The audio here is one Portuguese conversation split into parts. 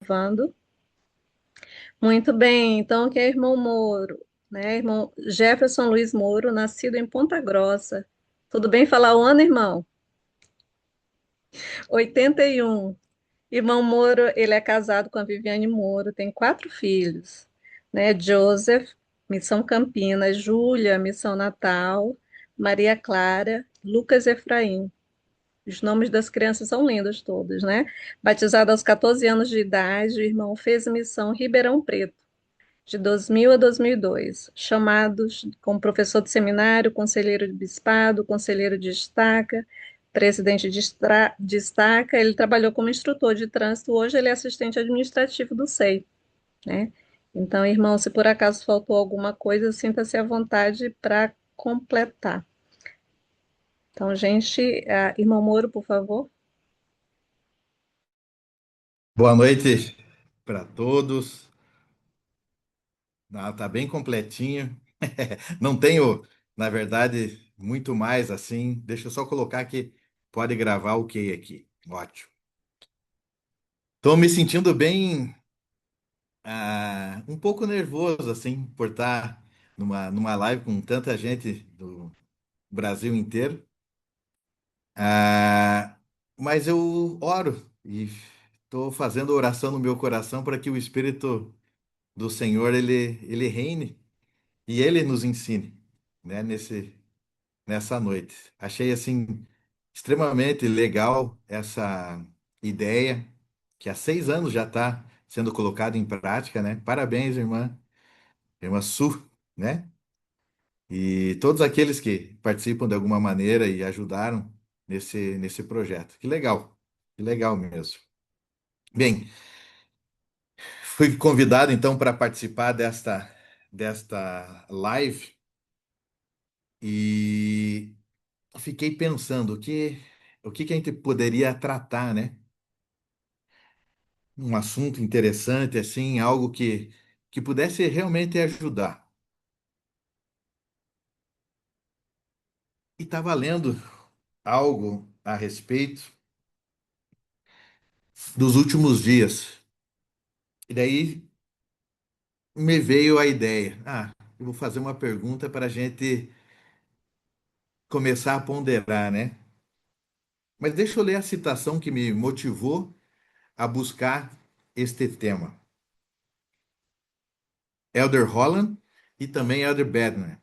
Gravando. Muito bem, então aqui é irmão Moro, né? Irmão Jefferson Luiz Moro, nascido em Ponta Grossa. Tudo bem falar o ano, irmão? 81. Irmão Moro, ele é casado com a Viviane Moro, tem 4 filhos, né? Joseph, Missão Campinas, Júlia, Missão Natal, Maria Clara, Lucas Efraim. Os nomes das crianças são lindos todos, né? Batizado aos 14 anos de idade, o irmão fez missão Ribeirão Preto de 2000 a 2002, chamados como professor de seminário, conselheiro de bispado, conselheiro de estaca, presidente de estaca. Ele trabalhou como instrutor de trânsito, hoje ele é assistente administrativo do SEI, né? Então, irmão, se por acaso faltou alguma coisa, sinta-se à vontade para completar. Então, gente, irmão Moro, por favor. Boa noite para todos. Tá bem completinho. Não tenho, na verdade, muito mais assim. Deixa eu só colocar que pode gravar ok aqui. Ótimo. Estou me sentindo bem, um pouco nervoso assim por estar numa live com tanta gente do Brasil inteiro. Ah, mas eu oro e estou fazendo oração no meu coração para que o Espírito do Senhor ele reine. E ele nos ensine, né, nessa noite. Achei assim extremamente legal essa ideia que há 6 anos já está sendo colocada em prática, né? Parabéns, irmã Su, né? E todos aqueles que participam de alguma maneira e ajudaram nesse projeto. Que legal mesmo. Bem, fui convidado então para participar desta live e fiquei pensando o que a gente poderia tratar, né? Um assunto interessante, assim, algo que pudesse realmente ajudar. E estava lendo algo a respeito dos últimos dias. E daí me veio a ideia. Eu vou fazer uma pergunta para a gente começar a ponderar, né? Mas deixa eu ler a citação que me motivou a buscar este tema. Elder Holland e também Elder Bednar.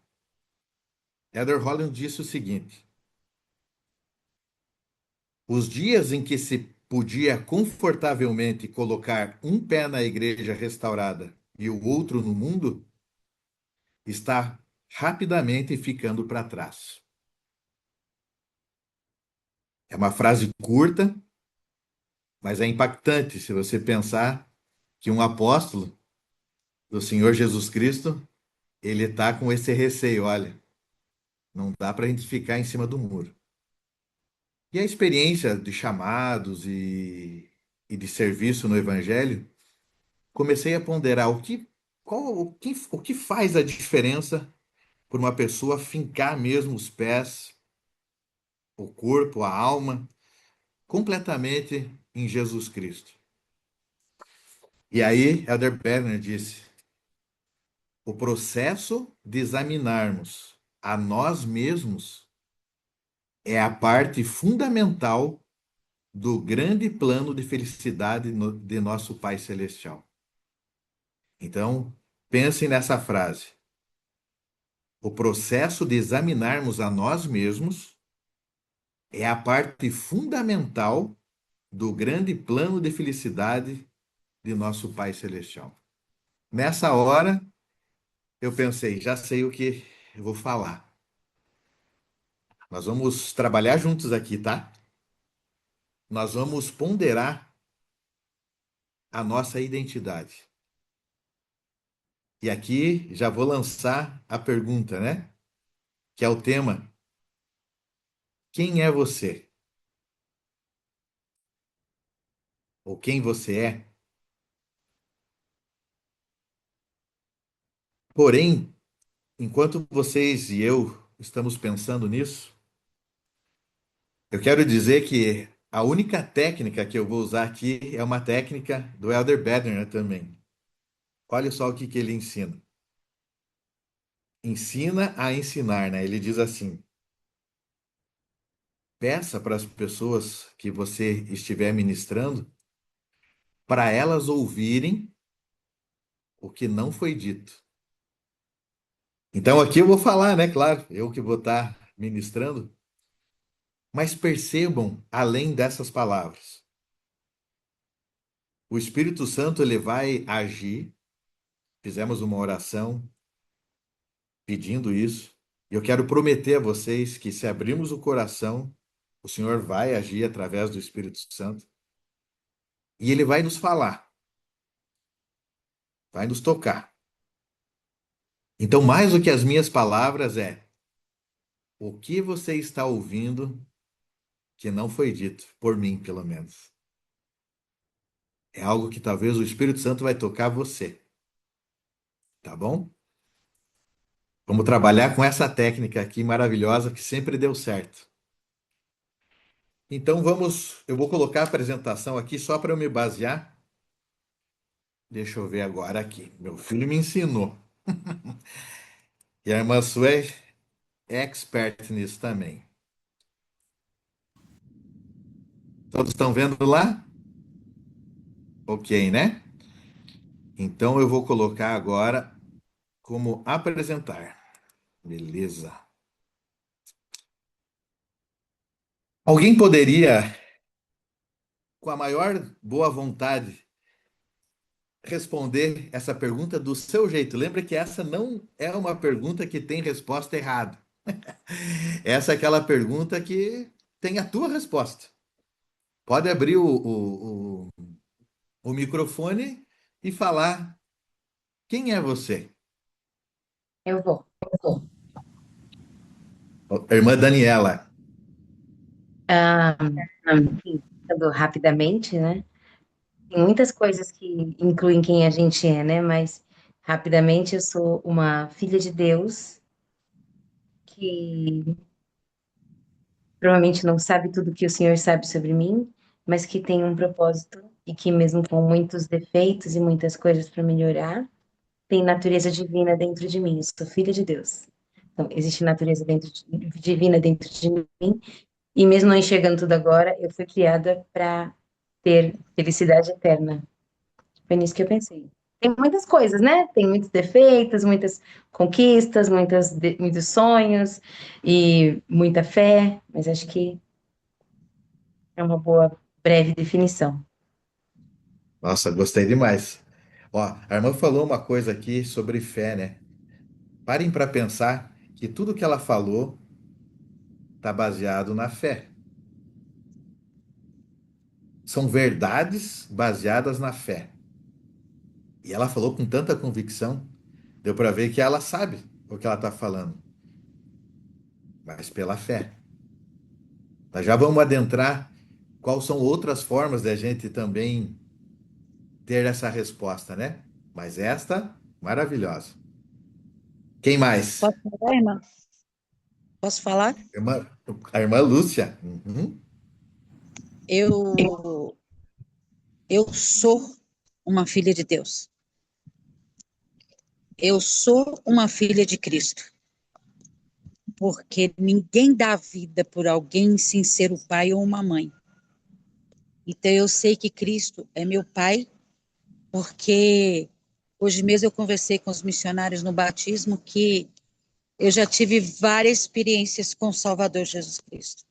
Elder Holland disse o seguinte: os dias em que se podia confortavelmente colocar um pé na igreja restaurada e o outro no mundo está rapidamente ficando para trás. É uma frase curta, mas é impactante se você pensar que um apóstolo do Senhor Jesus Cristo, ele está com esse receio, olha, não dá para a gente ficar em cima do muro. E a experiência de chamados e de serviço no Evangelho, comecei a ponderar o que faz a diferença por uma pessoa fincar mesmo os pés, o corpo, a alma, completamente em Jesus Cristo. E aí, Elder Berner disse: o processo de examinarmos a nós mesmos é a parte fundamental do grande plano de felicidade de nosso Pai Celestial. Então, pensem nessa frase. O processo de examinarmos a nós mesmos é a parte fundamental do grande plano de felicidade de nosso Pai Celestial. Nessa hora, eu pensei, já sei o que eu vou falar. Nós vamos trabalhar juntos aqui, tá? Nós vamos ponderar a nossa identidade. E aqui já vou lançar a pergunta, né? Que é o tema: quem é você? Ou quem você é? Porém, enquanto vocês e eu estamos pensando nisso, eu quero dizer que A única técnica que eu vou usar aqui é uma técnica do Elder Bednar também. Olha só o que que ele ensina. Ensina a ensinar, né? Ele diz assim: peça para as pessoas que você estiver ministrando, para elas ouvirem o que não foi dito. Então aqui eu vou falar, né? Claro, eu que vou estar ministrando, mas percebam além dessas palavras. O Espírito Santo ele vai agir. Fizemos uma oração pedindo isso. E eu quero prometer a vocês que se abrirmos o coração, o Senhor vai agir através do Espírito Santo e ele vai nos falar, vai nos tocar. Então, mais do que as minhas palavras é o que você está ouvindo que não foi dito, por mim, pelo menos. É algo que talvez o Espírito Santo vai tocar você, tá bom? Vamos trabalhar com essa técnica aqui maravilhosa que sempre deu certo. Então eu vou colocar a apresentação aqui só para eu me basear. Deixa eu ver agora aqui. Meu filho me ensinou. E a irmã Sue é expert nisso também. Todos estão vendo lá? Ok, né? Então eu vou colocar agora como apresentar. Beleza. Alguém poderia, com a maior boa vontade, responder essa pergunta do seu jeito? Lembra que essa não é uma pergunta que tem resposta errada. Essa é aquela pergunta que tem a tua resposta. Pode abrir o microfone e falar quem é você. Eu vou. Irmã Daniela. Ah, enfim, falando rapidamente, né? Tem muitas coisas que incluem quem a gente é, né? Mas, rapidamente, eu sou uma filha de Deus que provavelmente não sabe tudo que o Senhor sabe sobre mim, mas que tem um propósito e que, mesmo com muitos defeitos e muitas coisas para melhorar, tem natureza divina dentro de mim. Eu sou filha de Deus. Então, existe natureza divina dentro de mim. E mesmo não enxergando tudo agora, eu fui criada para ter felicidade eterna. Foi nisso que eu pensei. Tem muitas coisas, né? Tem muitos defeitos, muitas conquistas, muitos sonhos e muita fé, mas acho que é uma boa, breve definição. Nossa, gostei demais. Ó, a irmã falou uma coisa aqui sobre fé, né? Parem para pensar que tudo que ela falou está baseado na fé. São verdades baseadas na fé. E ela falou com tanta convicção, deu para ver que ela sabe o que ela está falando, mas pela fé. Nós já vamos adentrar quais são outras formas de a gente também ter essa resposta, né? Mas esta, maravilhosa. Quem mais? Posso falar, irmã? Posso falar? Irmã- a irmã Lúcia. Uhum. Eu, eu sou uma filha de Deus. Eu sou uma filha de Cristo. Porque ninguém dá vida por alguém sem ser o pai ou uma mãe. Então eu sei que Cristo é meu pai, porque hoje mesmo eu conversei com os missionários no batismo que eu já tive várias experiências com o Salvador Jesus Cristo.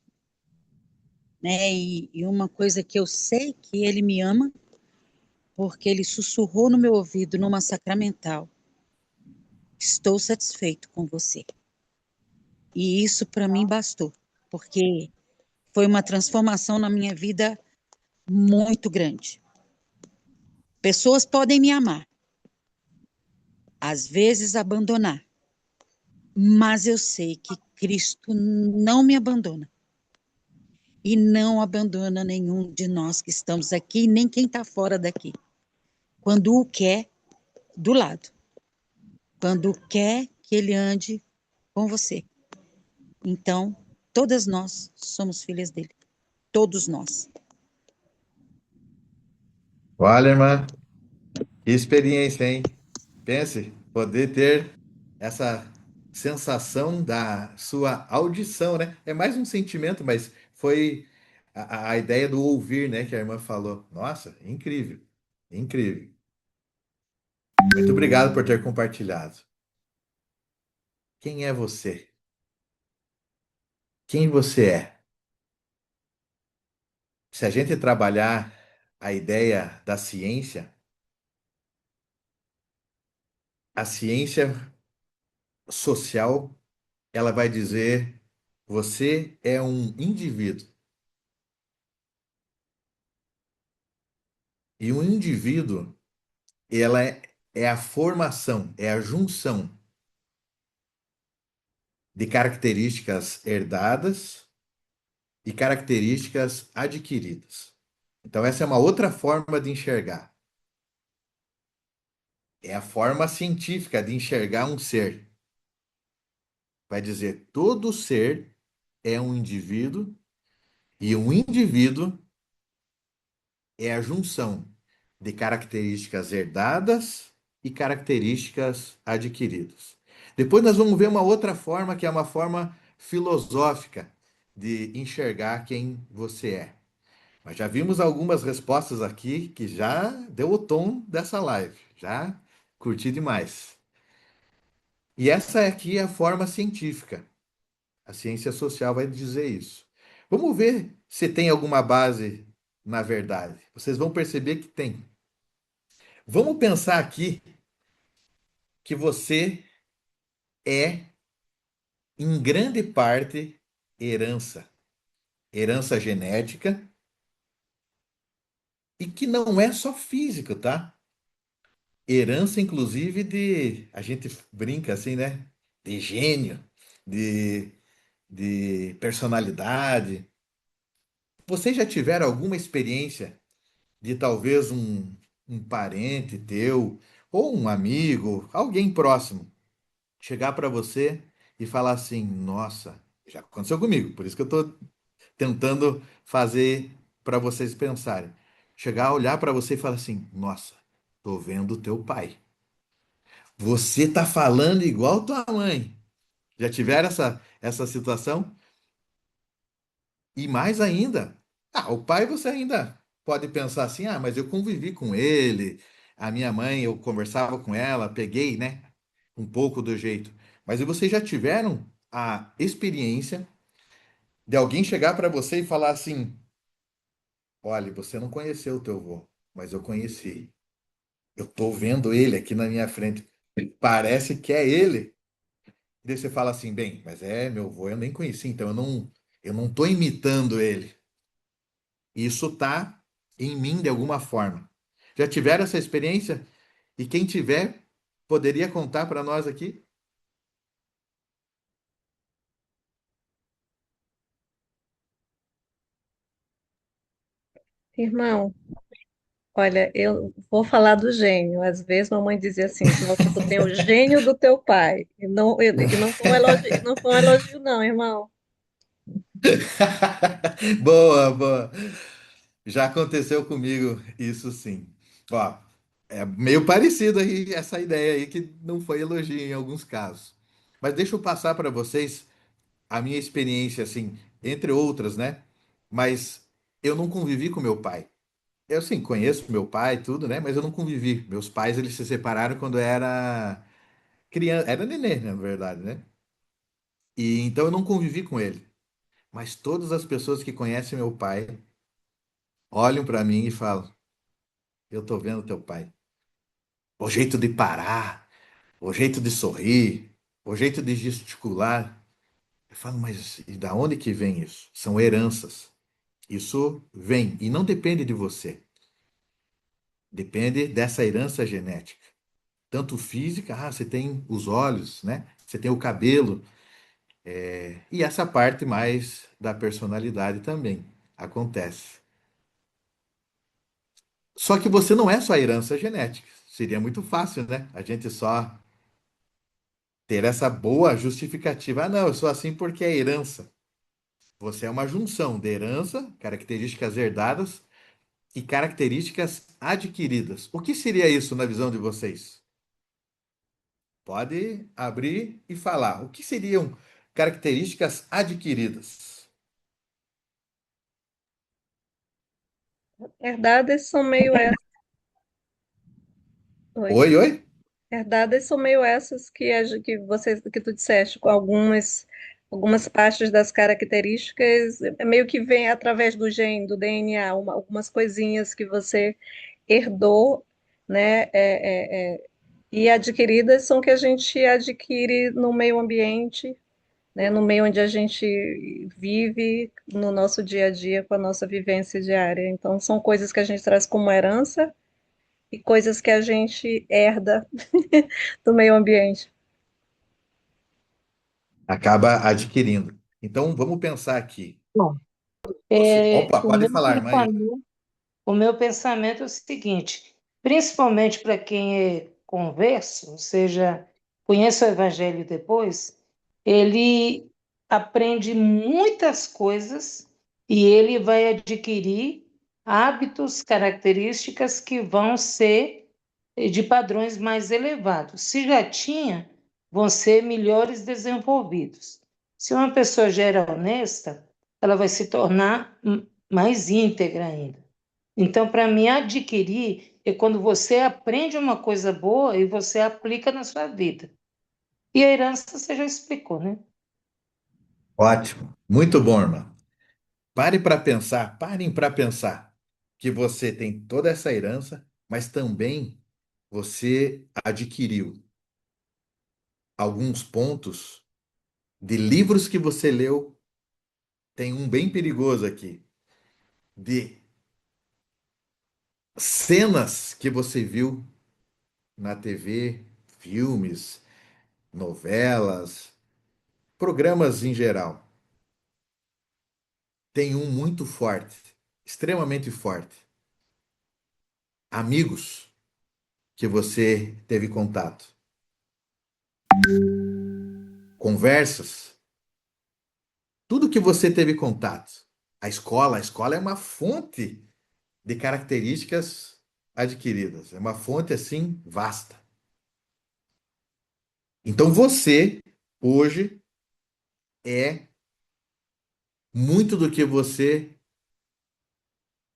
Né? E uma coisa que eu sei que ele me ama, porque ele sussurrou no meu ouvido numa sacramental: estou satisfeito com você. E isso para mim bastou, porque foi uma transformação na minha vida muito grande. Pessoas podem me amar, às vezes abandonar, mas eu sei que Cristo não me abandona. E não abandona nenhum de nós que estamos aqui, nem quem está fora daqui. Quando o quer, do lado. Quando quer que ele ande com você. Então, todas nós somos filhas dele. todos nós. Olha, irmã, que experiência, hein? Pense, poder ter essa sensação da sua audição, né? É mais um sentimento, mas foi a ideia do ouvir, né, que a irmã falou. Nossa, incrível, incrível. Muito obrigado por ter compartilhado. Quem é você? Quem você é? Se a gente trabalhar a ideia da ciência, a ciência social, ela vai dizer: você é um indivíduo. E um indivíduo, ela é a formação, é a junção de características herdadas e características adquiridas. Então, essa é uma outra forma de enxergar. É a forma científica de enxergar um ser. Vai dizer, todo ser é um indivíduo e um indivíduo é a junção de características herdadas e características adquiridas. Depois nós vamos ver uma outra forma, que é uma forma filosófica de enxergar quem você é. Mas já vimos algumas respostas aqui que já deu o tom dessa live. Já curti demais. E essa aqui é a forma científica. A ciência social vai dizer isso. Vamos ver se tem alguma base na verdade. Vocês vão perceber que tem. Vamos pensar aqui que você é, em grande parte, herança. Herança genética e que não é só físico, tá? Herança, inclusive, a gente brinca assim, né? De gênio, de, de personalidade. Vocês já tiveram alguma experiência de talvez um parente teu, ou um amigo, alguém próximo, chegar para você e falar assim: Nossa, já aconteceu comigo, por isso que eu estou tentando fazer para vocês pensarem. Chegar a olhar para você e falar assim: Nossa, tô vendo o teu pai. Você tá falando igual tua mãe. Já tiveram essa situação? E mais ainda, o pai você ainda pode pensar assim: mas eu convivi com ele, a minha mãe, eu conversava com ela, peguei, né, um pouco do jeito. Mas e vocês já tiveram a experiência de alguém chegar para você e falar assim: Olha, você não conheceu o teu avô, mas eu conheci. Eu tô vendo ele aqui na minha frente. Parece que é ele. E daí você fala assim: Bem, mas é meu avô, eu nem conheci, então eu não tô imitando ele. Isso está em mim de alguma forma. Já tiveram essa experiência? E quem tiver, poderia contar para nós aqui? Irmão, olha, eu vou falar do gênio. Às vezes mamãe dizia assim, Nossa, tu tem o gênio do teu pai. E não foi um elogio, não foi um elogio, não, irmão. Boa, boa. Já aconteceu comigo isso sim. Ó, é meio parecido aí essa ideia aí que não foi elogio em alguns casos. Mas deixa eu passar para vocês a minha experiência assim, entre outras, né? Mas eu não convivi com meu pai. Eu sim, conheço meu pai e tudo, né? Mas eu não convivi. Meus pais, eles se separaram quando eu era criança, era nenê, na verdade, né? E então eu não convivi com ele. Mas todas as pessoas que conhecem meu pai olham para mim e falam: Eu tô vendo teu pai. O jeito de parar, o jeito de sorrir, o jeito de gesticular. Eu falo, mas e da onde que vem isso? São heranças. Isso vem e não depende de você. Depende dessa herança genética. Tanto física, você tem os olhos, né? Você tem o cabelo, e essa parte mais da personalidade também acontece. Só que você não é só herança genética. Seria muito fácil, né? A gente só ter essa boa justificativa. Não, eu sou assim porque é herança. Você é uma junção de herança, características herdadas e características adquiridas. O que seria isso na visão de vocês? Pode abrir e falar. O que seriam características adquiridas? Herdadas são meio essas. Oi. Oi, oi? Herdadas são meio essas que tu disseste, com algumas partes das características, meio que vem através do gene, do DNA, algumas coisinhas que você herdou, né? E adquiridas são que a gente adquire no meio ambiente, né? No meio onde a gente vive, no nosso dia a dia, com a nossa vivência diária. Então, são coisas que a gente traz como herança e coisas que a gente herda do meio ambiente. Acaba adquirindo. Então, vamos pensar aqui. Bom, Opa, o pode meu falar, irmã. pensamento, o meu pensamento é o seguinte, principalmente para quem é converso, ou seja, conhece o Evangelho depois, ele aprende muitas coisas e ele vai adquirir hábitos, características que vão ser de padrões mais elevados. Se já tinha, vão ser melhores desenvolvidos. Se uma pessoa já era honesta, ela vai se tornar mais íntegra ainda. Então, para mim, adquirir é quando você aprende uma coisa boa e você aplica na sua vida. E a herança você já explicou, né? Ótimo. Muito bom, irmã. Parem para pensar que você tem toda essa herança, mas também você adquiriu alguns pontos de livros que você leu. Tem um bem perigoso aqui, de cenas que você viu na TV, filmes, novelas, programas em geral. Tem um muito forte, extremamente forte. Amigos que você teve contato, conversas, tudo que você teve contato. A escola é uma fonte de características adquiridas, é uma fonte assim vasta. Então você hoje é muito do que você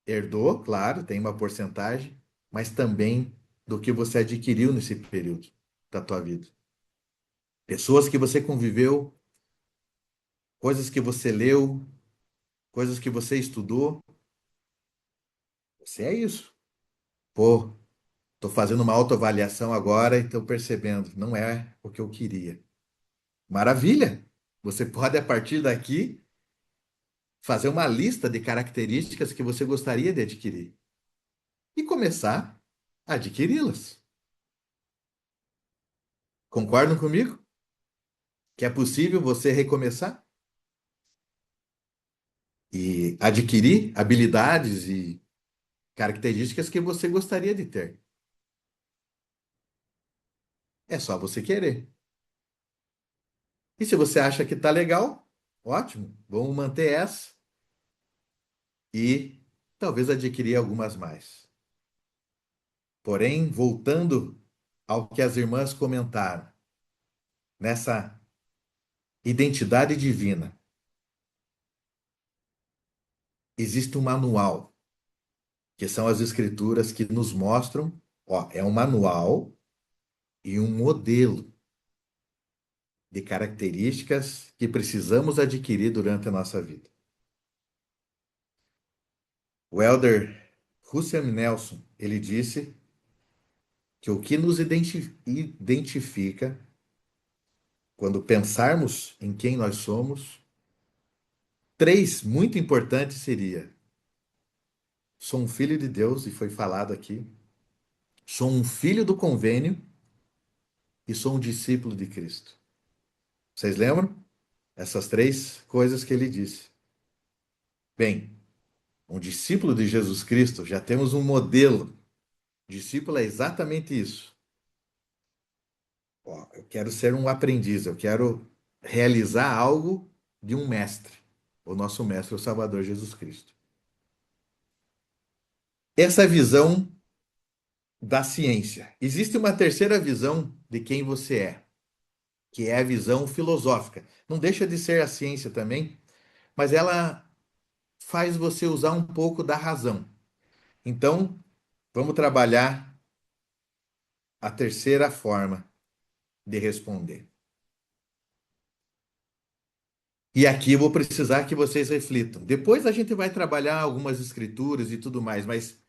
herdou, claro, tem uma porcentagem, mas também do que você adquiriu nesse período da tua vida. Pessoas que você conviveu, coisas que você leu, coisas que você estudou. Você é isso. Pô, tô fazendo uma autoavaliação agora e estou percebendo, não é o que eu queria. Maravilha! Você pode, a partir daqui, fazer uma lista de características que você gostaria de adquirir e começar a adquiri-las. Concordam comigo? Que é possível você recomeçar e adquirir habilidades e características que você gostaria de ter. É só você querer. E se você acha que tá legal, ótimo, vamos manter essa e talvez adquirir algumas mais. Porém, voltando ao que as irmãs comentaram, nessa identidade divina, existe um manual, que são as escrituras que nos mostram, ó, é um manual e um modelo de características que precisamos adquirir durante a nossa vida. O elder Russell Nelson, ele disse que o que nos identifica quando pensarmos em quem nós somos, três muito importantes seria: sou um filho de Deus, e foi falado aqui, sou um filho do convênio e sou um discípulo de Cristo. Vocês lembram? Essas três coisas que ele disse. Bem, um discípulo de Jesus Cristo, já temos um modelo. Discípulo é exatamente isso. Eu quero ser um aprendiz, eu quero realizar algo de um mestre. o nosso Mestre, o Salvador Jesus Cristo. Essa visão da ciência. Existe uma terceira visão de quem você é, que é a visão filosófica. Não deixa de ser a ciência também, mas ela faz você usar um pouco da razão. Então, vamos trabalhar a terceira forma de responder. E aqui eu vou precisar que vocês reflitam. Depois a gente vai trabalhar algumas escrituras e tudo mais, mas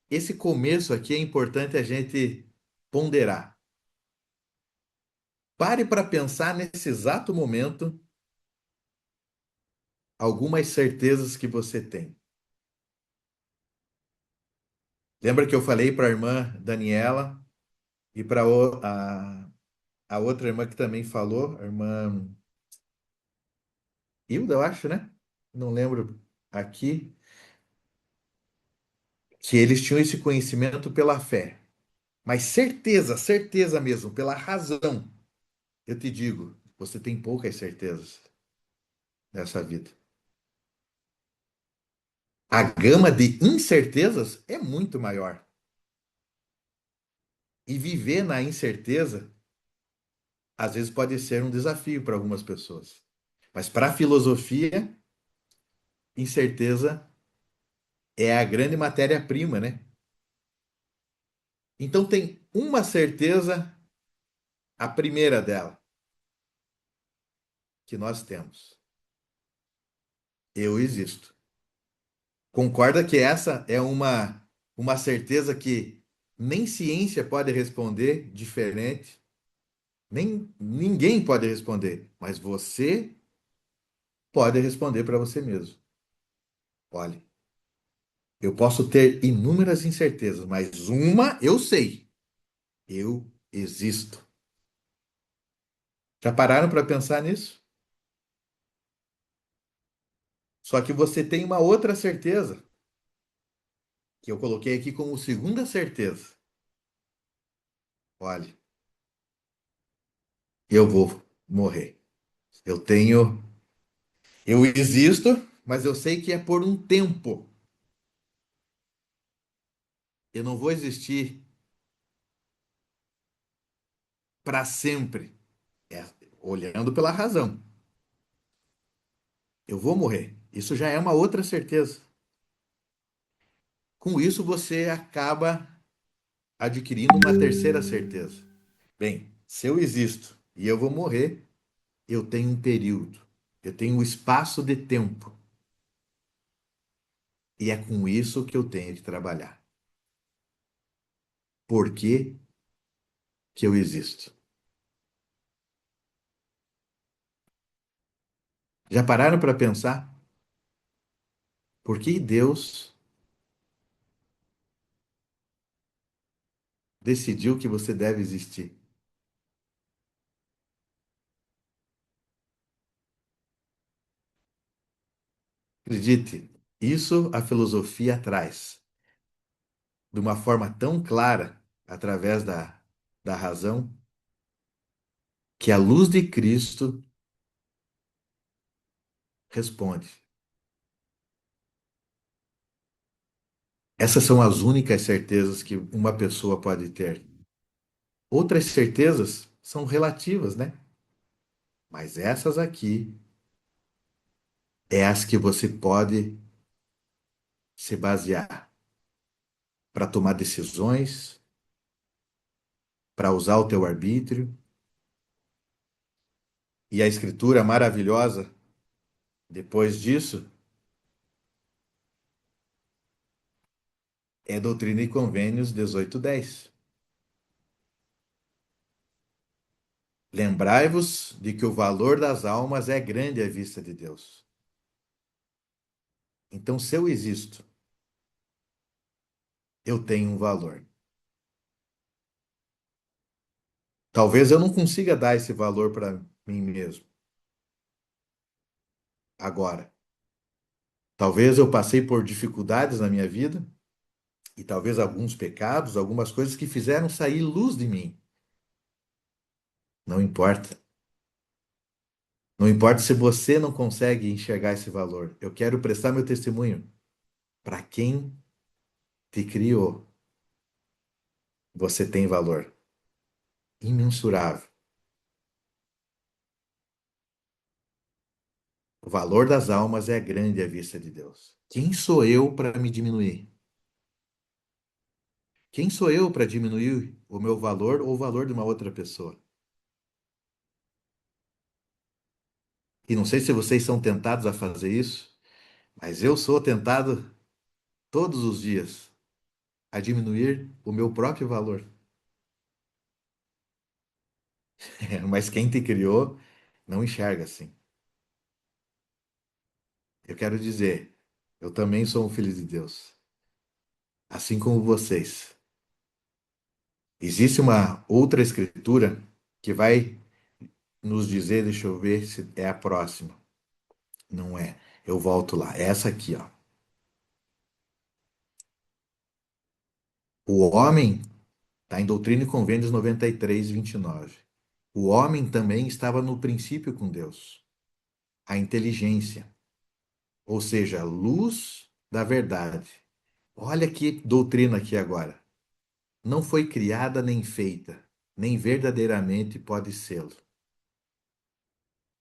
esse começo aqui é importante a gente ponderar. Pare para pensar nesse exato momento algumas certezas que você tem. Lembra que eu falei para a irmã Daniela e para a outra irmã que também falou, a irmã Hilda, eu acho, né? Não lembro aqui, que eles tinham esse conhecimento pela fé. Mas certeza, certeza mesmo, pela razão. Eu te digo, você tem poucas certezas nessa vida. A gama de incertezas é muito maior. E viver na incerteza, às vezes, pode ser um desafio para algumas pessoas. Mas para a filosofia, incerteza é a grande matéria-prima, né? Então tem uma certeza, a primeira dela, que nós temos. Eu existo. Concorda que essa é uma certeza que nem ciência pode responder diferente, nem ninguém pode responder, mas você pode responder para você mesmo. Olha, eu posso ter inúmeras incertezas, mas uma eu sei. Eu existo. Já pararam para pensar nisso? Só que você tem uma outra certeza, que eu coloquei aqui como segunda certeza. Olha, eu vou morrer. Eu tenho, eu existo, mas eu sei que é por um tempo. Eu não vou existir para sempre. É, olhando pela razão. Eu vou morrer. Isso já é uma outra certeza. Com isso, você acaba adquirindo uma terceira certeza. Bem, se eu existo e eu vou morrer, eu tenho um período, eu tenho um espaço de tempo. E é com isso que eu tenho que trabalhar. Por que que eu existo? Já pararam para pensar? Por que Deus decidiu que você deve existir? Acredite, isso a filosofia traz de uma forma tão clara, através da razão, que a luz de Cristo responde. Essas são as únicas certezas que uma pessoa pode ter. Outras certezas são relativas, né? Mas essas aqui é as que você pode se basear para tomar decisões, para usar o teu arbítrio. E a escritura maravilhosa, depois disso, é Doutrina e Convênios 18:10. Lembrai-vos de que o valor das almas é grande à vista de Deus. Então, se eu existo, eu tenho um valor. Talvez eu não consiga dar esse valor para mim mesmo agora. Talvez eu passei por dificuldades na minha vida e talvez alguns pecados, algumas coisas que fizeram sair luz de mim. Não importa. Não importa se você não consegue enxergar esse valor. Eu quero prestar meu testemunho para quem te criou. Você tem valor imensurável. O valor das almas é grande à vista de Deus. Quem sou eu para me diminuir? Quem sou eu para diminuir o meu valor ou o valor de uma outra pessoa? E não sei se vocês são tentados a fazer isso, mas eu sou tentado todos os dias a diminuir o meu próprio valor. Mas quem te criou não enxerga assim. Eu quero dizer, eu também sou um filho de Deus, assim como vocês. Existe uma outra escritura que vai nos dizer, deixa eu ver se é a próxima. Não é. Eu volto lá. É essa aqui, ó. O homem, está em Doutrina e Convênios 93, 29. O homem também estava no princípio com Deus. A inteligência, ou seja, a luz da verdade. Olha que doutrina aqui agora. Não foi criada nem feita, nem verdadeiramente pode sê-lo.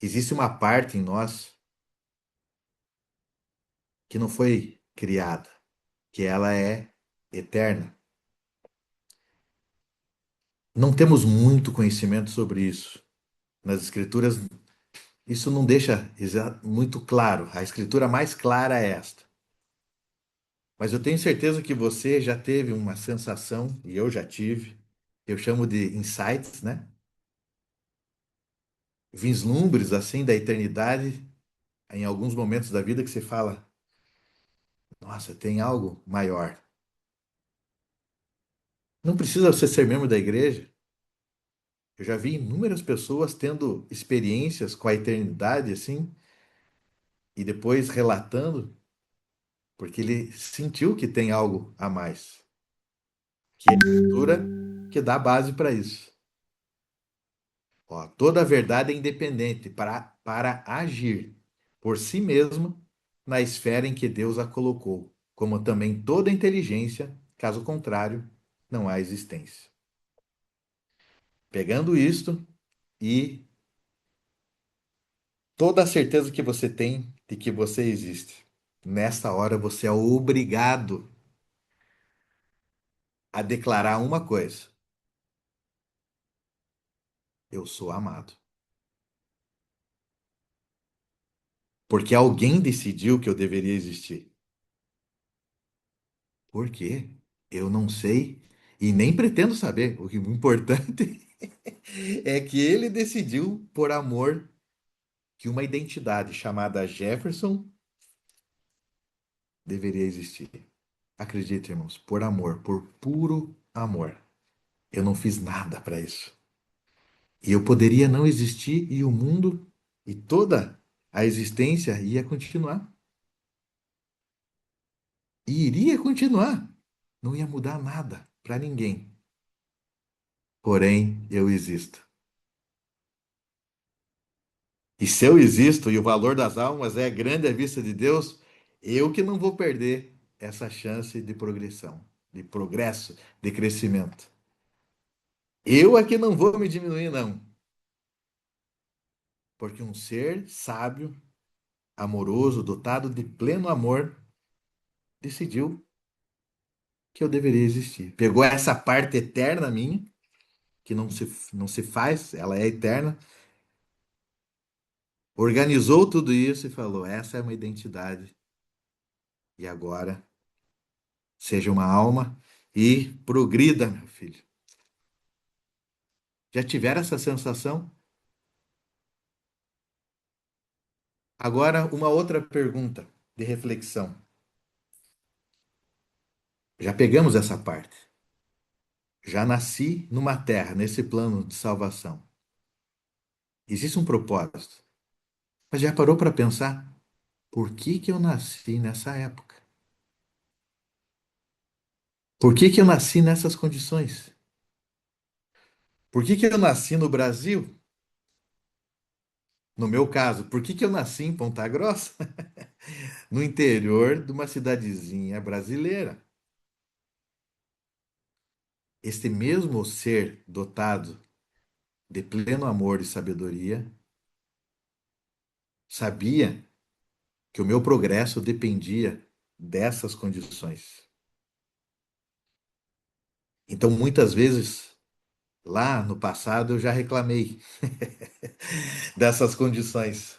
Existe uma parte em nós que não foi criada, que ela é eterna. Não temos muito conhecimento sobre isso. Nas escrituras, isso não deixa muito claro. A escritura mais clara é esta. Mas eu tenho certeza que você já teve uma sensação, e eu já tive, eu chamo de insights, né? Vislumbres assim da eternidade, em alguns momentos da vida que você fala, nossa, tem algo maior. Não precisa você ser membro da igreja. Eu já vi inúmeras pessoas tendo experiências com a eternidade assim, e depois relatando, porque ele sentiu que tem algo a mais, que é a escritura que dá base para isso. Ó, toda a verdade é independente para agir por si mesma na esfera em que Deus a colocou, como também toda inteligência, caso contrário, não há existência. Pegando isto e toda a certeza que você tem de que você existe, nesta hora você é obrigado a declarar uma coisa: eu sou amado. Porque alguém decidiu que eu deveria existir. Por quê? Eu não sei e nem pretendo saber. O que é importante é que ele decidiu, por amor, que uma identidade chamada Jefferson deveria existir. Acredite, irmãos, por amor, por puro amor. Eu não fiz nada para isso. E eu poderia não existir e o mundo e toda a existência ia continuar. E iria continuar. Não ia mudar nada para ninguém. Porém, eu existo. E se eu existo e o valor das almas é grande à vista de Deus, eu que não vou perder essa chance de progressão, de progresso, de crescimento. Eu aqui não vou me diminuir, não. Porque um ser sábio, amoroso, dotado de pleno amor, decidiu que eu deveria existir. Pegou essa parte eterna minha, que não se faz, ela é eterna, organizou tudo isso e falou: essa é uma identidade. E agora, seja uma alma e progrida, meu filho. Já tiveram essa sensação? Agora, uma outra pergunta de reflexão. Já pegamos essa parte. Já nasci numa terra, nesse plano de salvação. Existe um propósito. Mas já parou para pensar por que que eu nasci nessa época? Por que que eu nasci nessas condições? Por que que eu nasci no Brasil? No meu caso, por que que eu nasci em Ponta Grossa? No interior de uma cidadezinha brasileira. Este mesmo ser dotado de pleno amor e sabedoria sabia que o meu progresso dependia dessas condições. Então, muitas vezes, lá no passado, eu já reclamei dessas condições.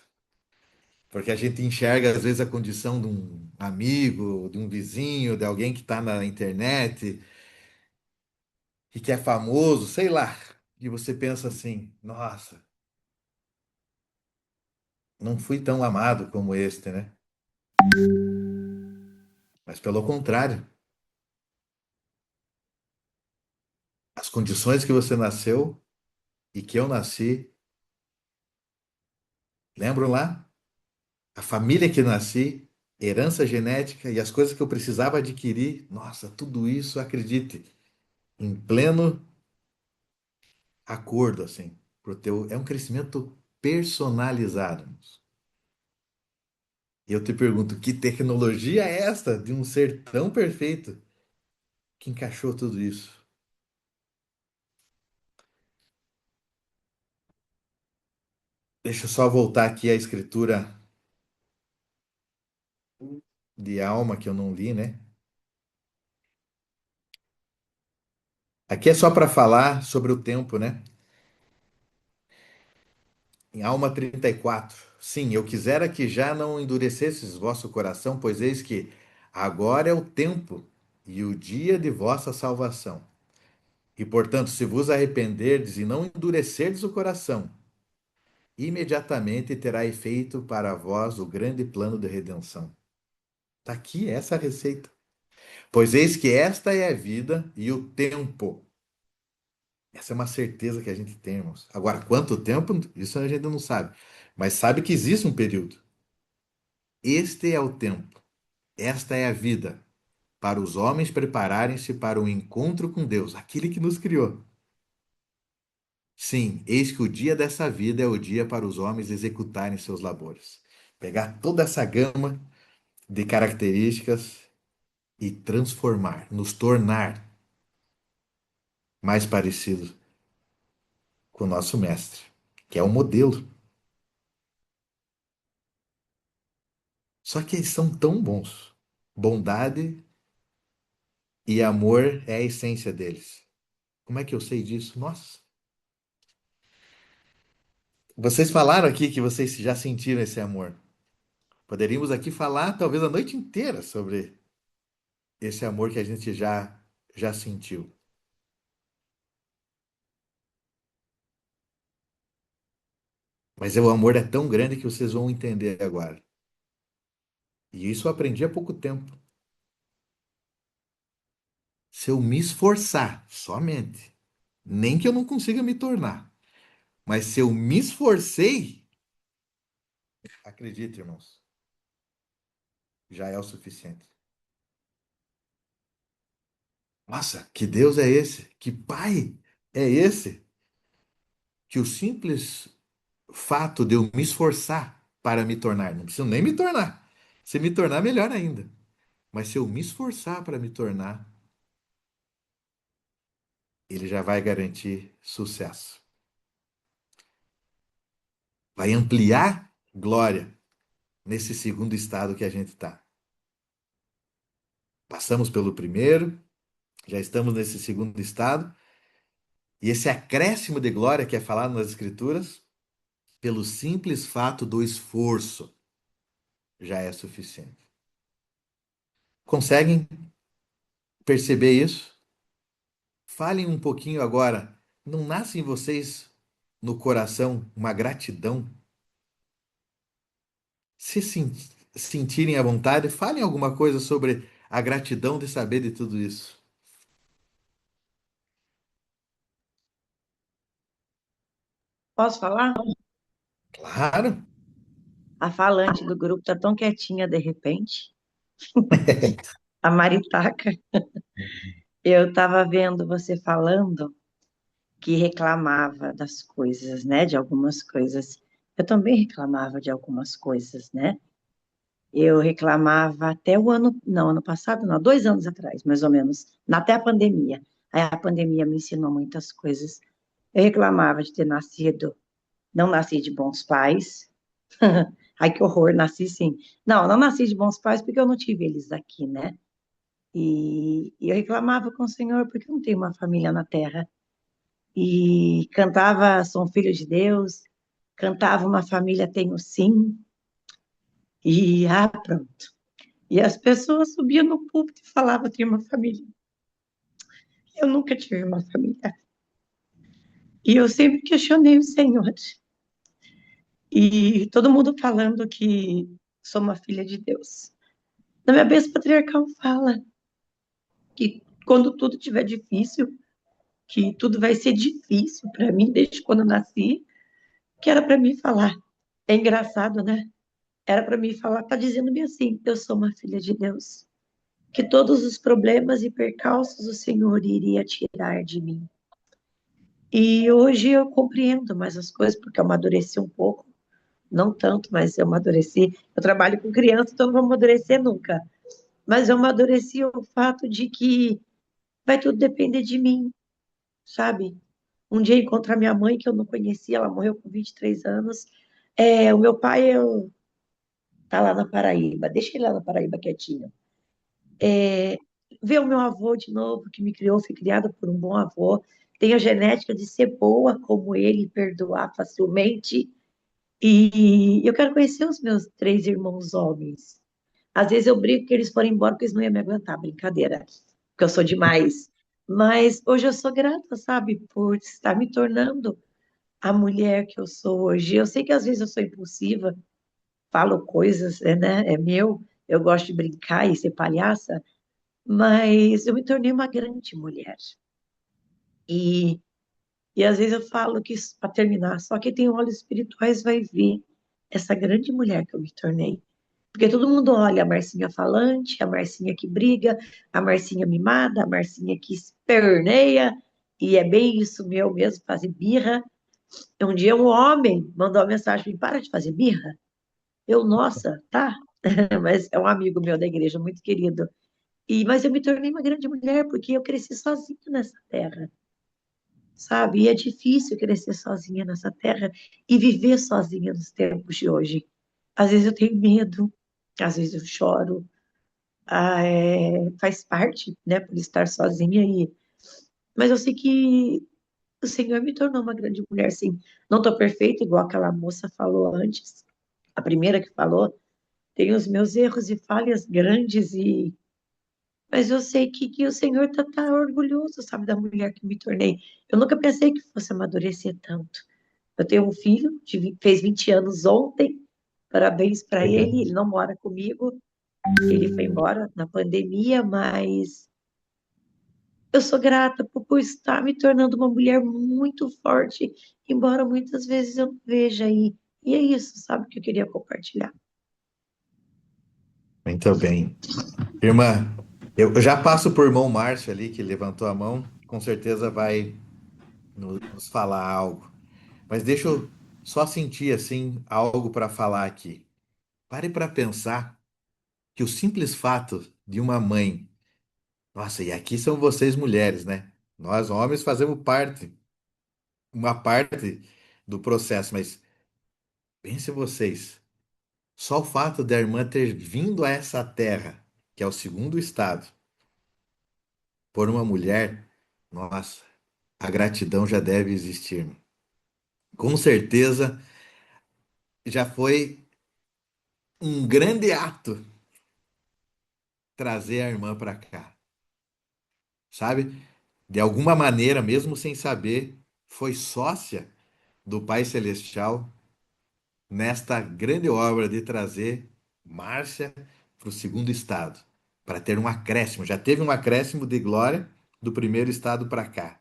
Porque a gente enxerga, às vezes, a condição de um amigo, de um vizinho, de alguém que está na internet e que é famoso, sei lá. E você pensa assim: nossa, não fui tão amado como este, né? Mas pelo contrário, as condições que você nasceu e que eu nasci, lembram lá? A família que nasci, herança genética e as coisas que eu precisava adquirir, nossa, tudo isso, acredite, em pleno acordo, assim, pro teu, é um crescimento personalizado. E eu te pergunto, que tecnologia é esta de um ser tão perfeito que encaixou tudo isso? Deixa eu só voltar aqui à escritura de Alma que eu não li, né? Aqui é só para falar sobre o tempo, né? Em Alma 34. Sim, eu quisera que já não endurecesses vosso coração, pois eis que agora é o tempo e o dia de vossa salvação. E, portanto, se vos arrependerdes e não endurecerdes o coração, imediatamente terá efeito para vós o grande plano de redenção. Está aqui essa receita. Pois eis que esta é a vida e o tempo. Essa é uma certeza que a gente tem, irmãos. Agora, quanto tempo? Isso a gente não sabe. Mas sabe que existe um período. Este é o tempo. Esta é a vida. Para os homens prepararem-se para o encontro com Deus, aquele que nos criou. Sim, eis que o dia dessa vida é o dia para os homens executarem seus labores. Pegar toda essa gama de características e transformar, nos tornar mais parecidos com o nosso mestre, que é o modelo. Só que eles são tão bons. Bondade e amor é a essência deles. Como é que eu sei disso? Nossa. Vocês falaram aqui que vocês já sentiram esse amor. Poderíamos aqui falar talvez a noite inteira sobre esse amor que a gente já sentiu. Mas o amor é tão grande que vocês vão entender agora. E isso eu aprendi há pouco tempo. Se eu me esforçar somente, nem que eu não consiga me tornar, mas se eu me esforcei, acredite, irmãos, já é o suficiente. Nossa, que Deus é esse? Que Pai é esse? Que o simples fato de eu me esforçar para me tornar, não preciso nem me tornar. Se me tornar, melhor ainda. Mas se eu me esforçar para me tornar, ele já vai garantir sucesso. Vai ampliar glória nesse segundo estado que a gente está. Passamos pelo primeiro, já estamos nesse segundo estado, e esse acréscimo de glória que é falado nas Escrituras, pelo simples fato do esforço, já é suficiente. Conseguem perceber isso? Falem um pouquinho agora. Não nasce em vocês no coração uma gratidão? Se sentirem à vontade, falem alguma coisa sobre a gratidão de saber de tudo isso. Posso falar? Claro. A falante do grupo tá tão quietinha de repente. A Maritaca. Eu estava vendo você falando que reclamava das coisas, né? De algumas coisas. eu também reclamava de algumas coisas, né? Eu reclamava até o ano, não, ano passado, não, 2 anos atrás, mais ou menos, até a pandemia. Aí a pandemia me ensinou muitas coisas. Eu reclamava de ter nascido, não nasci de bons pais. Ai, que horror, nasci sim. Não, não nasci de bons pais porque eu não tive eles aqui, né? E eu reclamava com o Senhor porque eu não tenho uma família na terra. E cantava Sou um filho de Deus, cantava Uma família tenho sim, e pronto. E as pessoas subiam no púlpito e falavam tenho uma família. Eu nunca tive uma família. E eu sempre questionei o Senhor. E todo mundo falando que sou uma filha de Deus. Na minha bênção patriarcal fala que quando tudo estiver difícil, que tudo vai ser difícil para mim desde quando eu nasci, que era para mim falar. É engraçado, né? Era para mim falar, tá dizendo-me assim, eu sou uma filha de Deus, que todos os problemas e percalços o Senhor iria tirar de mim. E hoje eu compreendo mais as coisas, porque eu amadureci um pouco, não tanto, mas eu amadureci. Eu trabalho com criança, então não vou amadurecer nunca. Mas eu amadureci o fato de que vai tudo depender de mim, sabe? Um dia encontrar minha mãe, que eu não conhecia, ela morreu com 23 anos. O meu pai tá lá na Paraíba, deixa ele lá na Paraíba quietinho. Ver o meu avô de novo, que me criou, fui criada por um bom avô, tenho a genética de ser boa como ele, perdoar facilmente. E eu quero conhecer os meus 3 irmãos homens. Às vezes eu brinco que eles foram embora porque eles não iam me aguentar, brincadeira, porque eu sou demais. Mas hoje eu sou grata, sabe, por estar me tornando a mulher que eu sou hoje. Eu sei que às vezes eu sou impulsiva, falo coisas, né? É meu, eu gosto de brincar e ser palhaça, mas eu me tornei uma grande mulher. E, e às vezes eu falo que, para terminar, só quem tem olhos espirituais vai ver essa grande mulher que eu me tornei. Porque todo mundo olha a Marcinha falante, a Marcinha que briga, a Marcinha mimada, a Marcinha que esperneia, e é bem isso meu mesmo, fazer birra. Um dia um homem mandou uma mensagem para mim, para de fazer birra. Eu, nossa, tá, mas é um amigo meu da igreja, muito querido. Mas eu me tornei uma grande mulher porque eu cresci sozinha nessa terra, sabe? E é difícil crescer sozinha nessa terra e viver sozinha nos tempos de hoje. Às vezes eu tenho medo, às vezes eu choro, faz parte, né, por estar sozinha aí. Mas eu sei que o Senhor me tornou uma grande mulher, sim. Não estou perfeita, igual aquela moça falou antes, a primeira que falou. Tenho os meus erros e falhas grandes, mas eu sei que o Senhor tá orgulhoso, sabe, da mulher que me tornei. Eu nunca pensei que fosse amadurecer tanto. Eu tenho um filho, fez 20 anos ontem, parabéns para Legal. ele. Ele não mora comigo, ele foi embora na pandemia, mas eu sou grata por estar me tornando uma mulher muito forte, embora muitas vezes eu não veja aí. E é isso, sabe, que eu queria compartilhar. Muito bem. Irmã, eu já passo por irmão Márcio ali, que levantou a mão, com certeza vai nos falar algo. Mas deixa eu só sentir assim algo para falar aqui. Pare para pensar que o simples fato de uma mãe, nossa, e aqui são vocês mulheres, né? Nós homens fazemos parte, uma parte do processo, mas pense vocês, só o fato da irmã ter vindo a essa terra, que é o segundo estado, por uma mulher, nossa, a gratidão já deve existir. Com certeza já foi um grande ato trazer a irmã para cá, sabe? De alguma maneira, mesmo sem saber, foi sócia do Pai Celestial nesta grande obra de trazer Márcia para o segundo estado, para ter um acréscimo. Já teve um acréscimo de glória do primeiro estado para cá.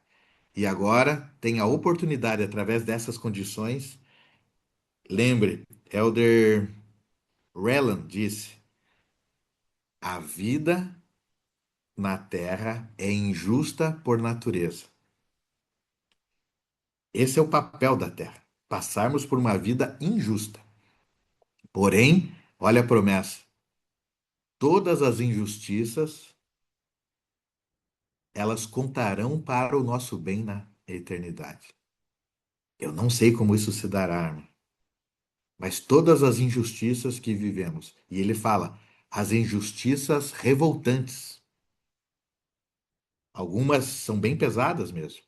E agora tem a oportunidade, através dessas condições. Lembre, Elder Relan disse: a vida na terra é injusta por natureza. Esse é o papel da terra. passarmos por uma vida injusta. Porém, olha a promessa: todas as injustiças, elas contarão para o nosso bem na eternidade. Eu não sei como isso se dará, irmão, mas todas as injustiças que vivemos, e ele fala, as injustiças revoltantes, algumas são bem pesadas mesmo.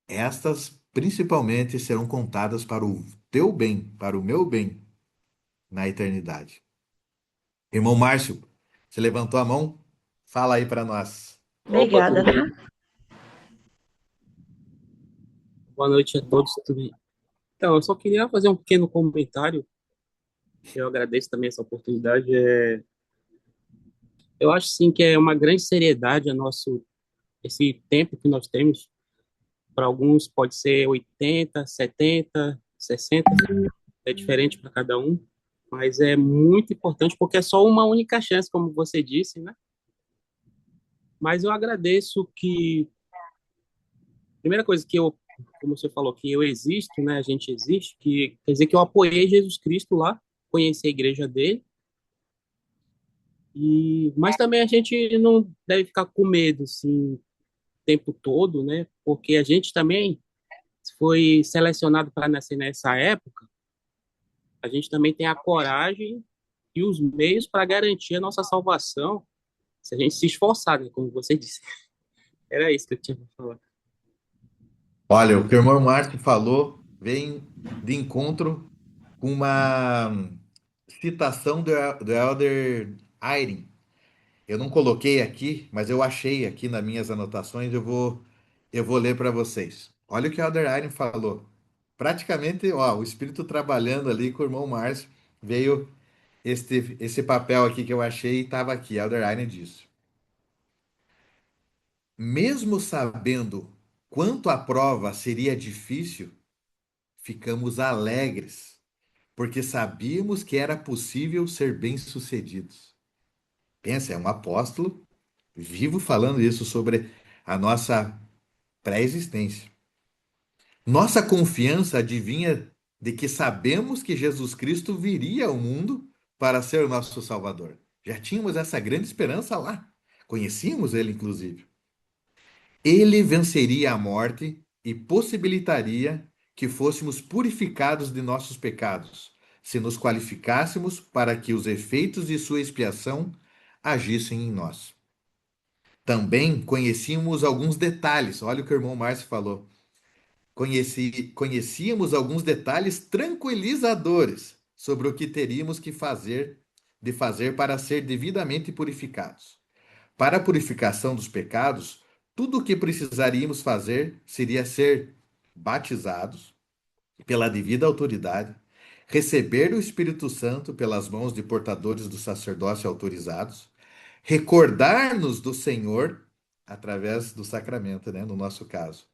Estas principalmente serão contadas para o teu bem, para o meu bem na eternidade. Irmão Márcio, você levantou a mão? Fala aí para nós. Opa, tudo Obrigada, bem? tá? Boa noite a todos, tudo bem? Então, eu só queria fazer um pequeno comentário. Eu agradeço também essa oportunidade. Eu acho sim que é uma grande seriedade esse tempo que nós temos. Para alguns pode ser 80, 70, 60, é diferente para cada um, mas é muito importante porque é só uma única chance, como você disse, né? Mas eu agradeço que, primeira coisa que eu, como você falou, que eu existo, né? A gente existe, que quer dizer que eu apoiei Jesus Cristo lá, conheci a igreja dele. Mas também a gente não deve ficar com medo assim, o tempo todo, né? Porque a gente também foi selecionado para nascer nessa época. A gente também tem a coragem e os meios para garantir a nossa salvação, se a gente se esforçar, né? Como você disse. Era isso que eu tinha para falar. Olha, o que o irmão Márcio falou vem de encontro com uma citação do Elder Eyring. Eu não coloquei aqui, mas eu achei aqui nas minhas anotações, eu vou ler para vocês. Olha o que o Elder Eyring falou. Praticamente, ó, o Espírito trabalhando ali com o irmão Márcio, veio esse papel aqui que eu achei e estava aqui. Elder Eyring disse: mesmo sabendo quanto a prova seria difícil, ficamos alegres, porque sabíamos que era possível ser bem-sucedidos. Pensa, é um apóstolo vivo falando isso sobre a nossa pré-existência. Nossa confiança adivinha de que sabemos que Jesus Cristo viria ao mundo para ser o nosso Salvador. Já tínhamos essa grande esperança lá. Conhecíamos ele, inclusive. Ele venceria a morte e possibilitaria que fôssemos purificados de nossos pecados, se nos qualificássemos para que os efeitos de sua expiação agissem em nós. Também conhecíamos alguns detalhes, olha o que o irmão Márcio falou. Conhecíamos alguns detalhes tranquilizadores sobre o que teríamos de fazer para ser devidamente purificados. Para a purificação dos pecados, tudo o que precisaríamos fazer seria ser batizados pela devida autoridade, receber o Espírito Santo pelas mãos de portadores do sacerdócio autorizados, recordar-nos do Senhor através do sacramento, né, no nosso caso,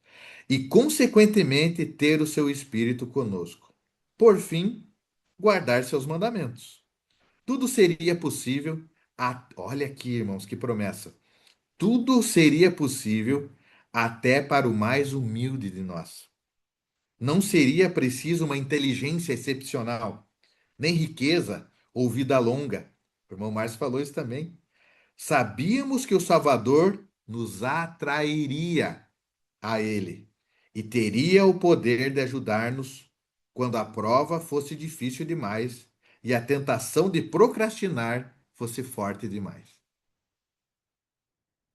e consequentemente ter o seu Espírito conosco. Por fim, guardar seus mandamentos. Tudo seria possível. Olha aqui, irmãos, que promessa. Tudo seria possível até para o mais humilde de nós. Não seria preciso uma inteligência excepcional, nem riqueza ou vida longa. O irmão Márcio falou isso também. Sabíamos que o Salvador nos atrairia a Ele e teria o poder de ajudar-nos quando a prova fosse difícil demais e a tentação de procrastinar fosse forte demais.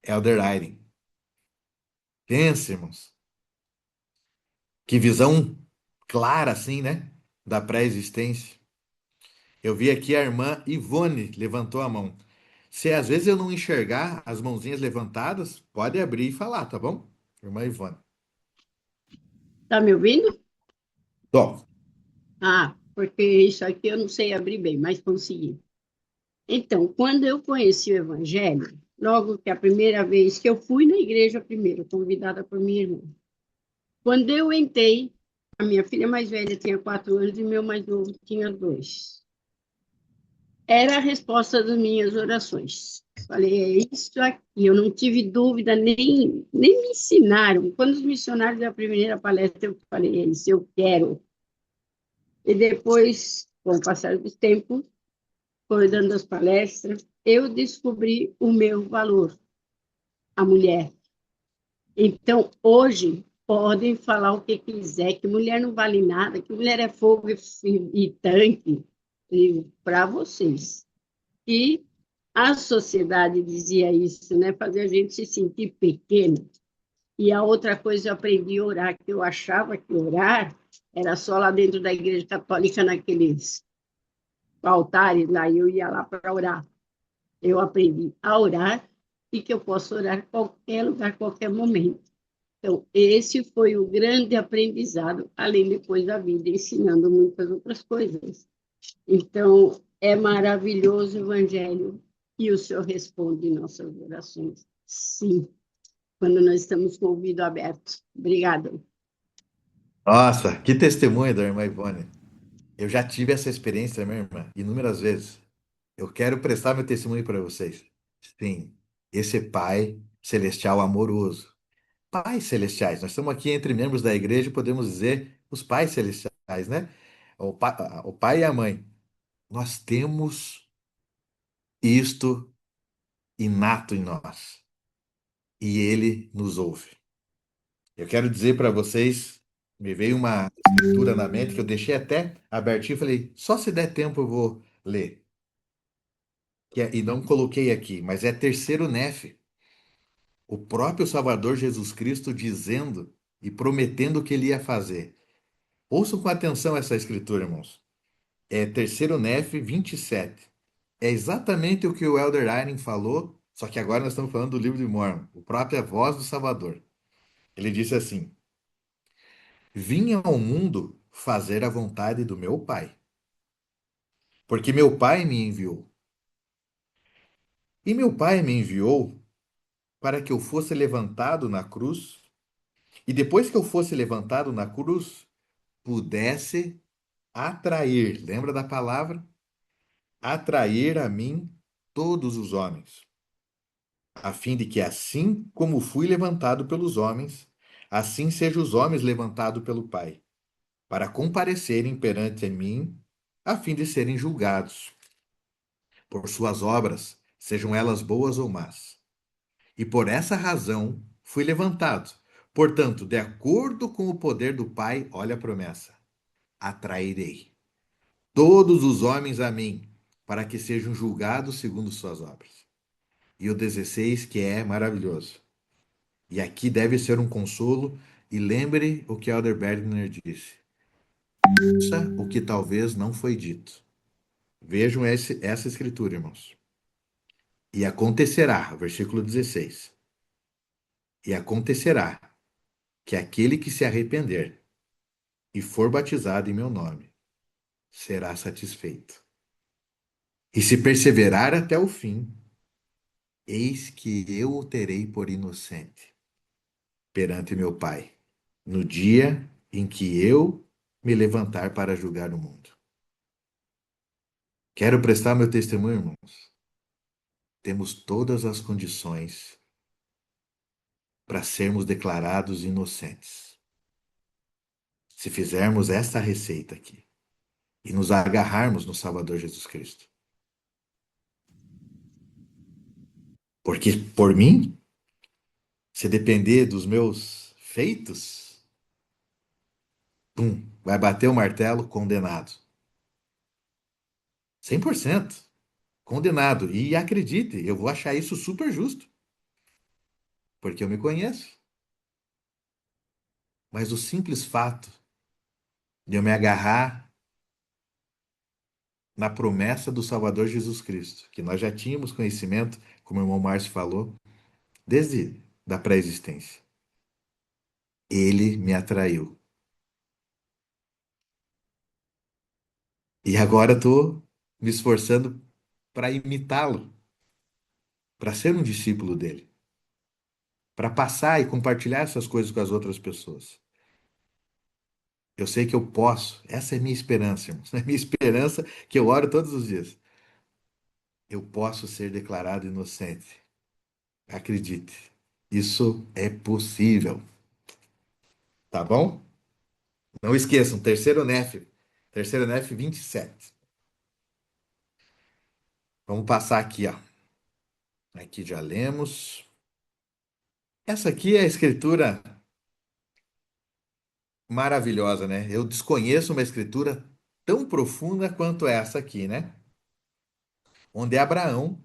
Elder Eyring. Pensa, irmãos. Que visão clara, assim, né? Da pré-existência. Eu vi aqui a irmã Ivone levantou a mão. Se às vezes eu não enxergar as mãozinhas levantadas, pode abrir e falar, tá bom? Irmã Ivone. Tá me ouvindo? Bom, Ah, porque isso aqui eu não sei abrir bem, mas consegui. Então, quando eu conheci o Evangelho, logo que a primeira vez que eu fui na igreja primeiro, convidada por minha irmã, quando eu entrei, a minha filha mais velha tinha 4 anos e meu mais novo tinha 2. Era a resposta das minhas orações. Falei, é isso aqui. Eu não tive dúvida, nem me ensinaram. Quando os missionários da primeira palestra, eu falei, é isso, eu quero. E depois, com o passar do tempo, foi dando as palestras, eu descobri o meu valor, a mulher. Então, hoje, podem falar o que quiser, que mulher não vale nada, que mulher é fogo e tanque, para vocês. E a sociedade dizia isso, né? Fazer a gente se sentir pequeno. E a outra coisa, eu aprendi a orar, que eu achava que orar era só lá dentro da igreja católica, naqueles altares lá, eu ia lá para orar. Eu aprendi a orar e que eu posso orar em qualquer lugar, qualquer momento. Então, esse foi o grande aprendizado, além depois da vida, ensinando muitas outras coisas. Então, é maravilhoso o Evangelho e o Senhor responde nossas orações. Sim, quando nós estamos com o ouvido aberto. Obrigada. Nossa, que testemunho da irmã Ivone. Eu já tive essa experiência, minha irmã, inúmeras vezes. Eu quero prestar meu testemunho para vocês. Sim, esse Pai celestial amoroso. Pais celestiais. Nós estamos aqui entre membros da igreja e podemos dizer os pais celestiais, né? O pai e a mãe. Nós temos isto inato em nós e ele nos ouve. Eu quero dizer para vocês, me veio uma escritura na mente que eu deixei até abertinho e falei, só se der tempo eu vou ler. E não coloquei aqui, mas é terceiro Nefe. O próprio Salvador Jesus Cristo dizendo e prometendo o que ele ia fazer. Ouçam com atenção essa escritura, irmãos. É terceiro Nef 27. É exatamente o que o Elder Irene falou, só que agora nós estamos falando do livro de Mormon, o próprio voz do Salvador. Ele disse assim: Vim ao mundo fazer a vontade do meu Pai, porque meu Pai me enviou. E meu Pai me enviou para que eu fosse levantado na cruz, e depois que eu fosse levantado na cruz, pudesse atrair, lembra da palavra? Atrair a mim todos os homens, a fim de que, assim como fui levantado pelos homens, assim sejam os homens levantados pelo Pai, para comparecerem perante mim, a fim de serem julgados por suas obras, sejam elas boas ou más. E por essa razão fui levantado. Portanto, de acordo com o poder do Pai, olha a promessa: atrairei todos os homens a mim, para que sejam julgados segundo suas obras. E o 16, que é maravilhoso. E aqui deve ser um consolo, e lembre o que Elder Bergner disse. Ouça o que talvez não foi dito. Vejam essa escritura, irmãos. E acontecerá, versículo 16. E acontecerá que aquele que se arrepender e for batizado em meu nome será satisfeito. E se perseverar até o fim, eis que eu o terei por inocente perante meu Pai, no dia em que eu me levantar para julgar o mundo. Quero prestar meu testemunho, irmãos. Temos todas as condições para sermos declarados inocentes. Se fizermos esta receita aqui e nos agarrarmos no Salvador Jesus Cristo. Porque por mim, se depender dos meus feitos, pum, vai bater o martelo, condenado. 100% condenado. E acredite, eu vou achar isso super justo, porque eu me conheço. Mas o simples fato de eu me agarrar na promessa do Salvador Jesus Cristo, que nós já tínhamos conhecimento, como o irmão Márcio falou, desde da pré-existência. Ele me atraiu. E agora estou me esforçando para imitá-lo, para ser um discípulo dele, para passar e compartilhar essas coisas com as outras pessoas. Eu sei que eu posso. Essa é minha esperança, irmãos. É minha esperança que eu oro todos os dias. eu posso ser declarado inocente. Acredite, isso é possível, tá bom? Não esqueçam, terceiro NEF 27. Vamos passar aqui, ó. Aqui já lemos. Essa aqui é a escritura maravilhosa, né? Eu desconheço uma escritura tão profunda quanto essa aqui, né? Onde Abraão,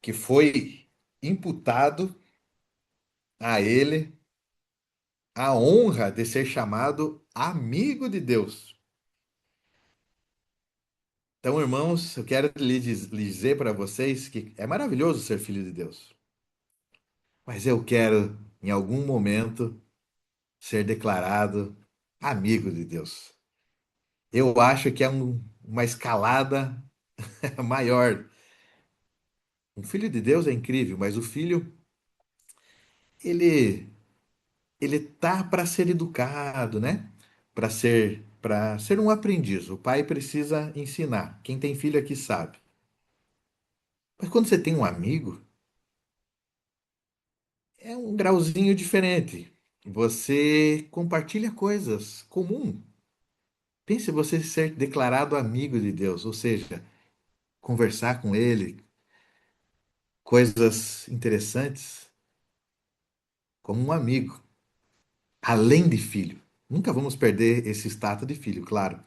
que foi imputado a ele a honra de ser chamado amigo de Deus. Então, irmãos, eu quero lhe dizer para vocês que é maravilhoso ser filho de Deus. Mas eu quero, em algum momento, ser declarado amigo de Deus. Eu acho que é uma escalada maior. Um filho de Deus é incrível, mas o filho, ele, ele tá para ser educado, né? Para ser um aprendiz. O pai precisa ensinar. Quem tem filho aqui sabe. Mas quando você tem um amigo, é um grauzinho diferente. Você compartilha coisas comuns. Pense você ser declarado amigo de Deus, ou seja, conversar com ele, coisas interessantes, como um amigo, além de filho. Nunca vamos perder esse status de filho, claro,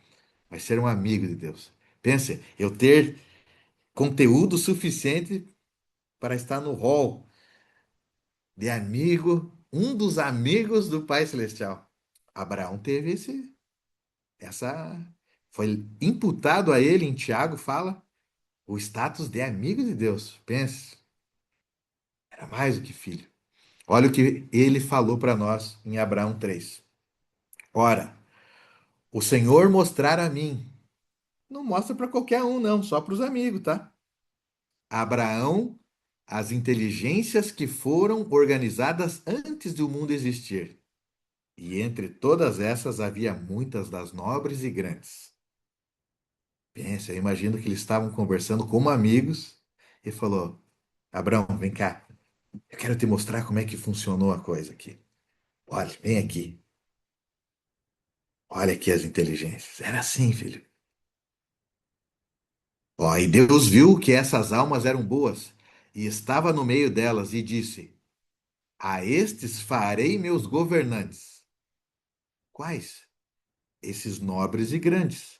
mas ser um amigo de Deus. Pense, eu ter conteúdo suficiente para estar no hall de amigo, um dos amigos do Pai Celestial. Abraão teve essa, foi imputado a ele, em Tiago fala, o status de amigo de Deus. Pense, era mais do que filho. Olha o que ele falou para nós em Abraão 3. Ora, o Senhor mostrar a mim. Não mostra para qualquer um, não, só para os amigos, tá? Abraão, as inteligências que foram organizadas antes do mundo existir. E entre todas essas havia muitas das nobres e grandes. Pensa, eu imagino que eles estavam conversando como amigos e falou: Abraão, vem cá, eu quero te mostrar como é que funcionou a coisa aqui. Olha, vem aqui. Olha aqui as inteligências. Era assim, filho. Ó, e Deus viu que essas almas eram boas e estava no meio delas e disse: A estes farei meus governantes. Quais? Esses nobres e grandes,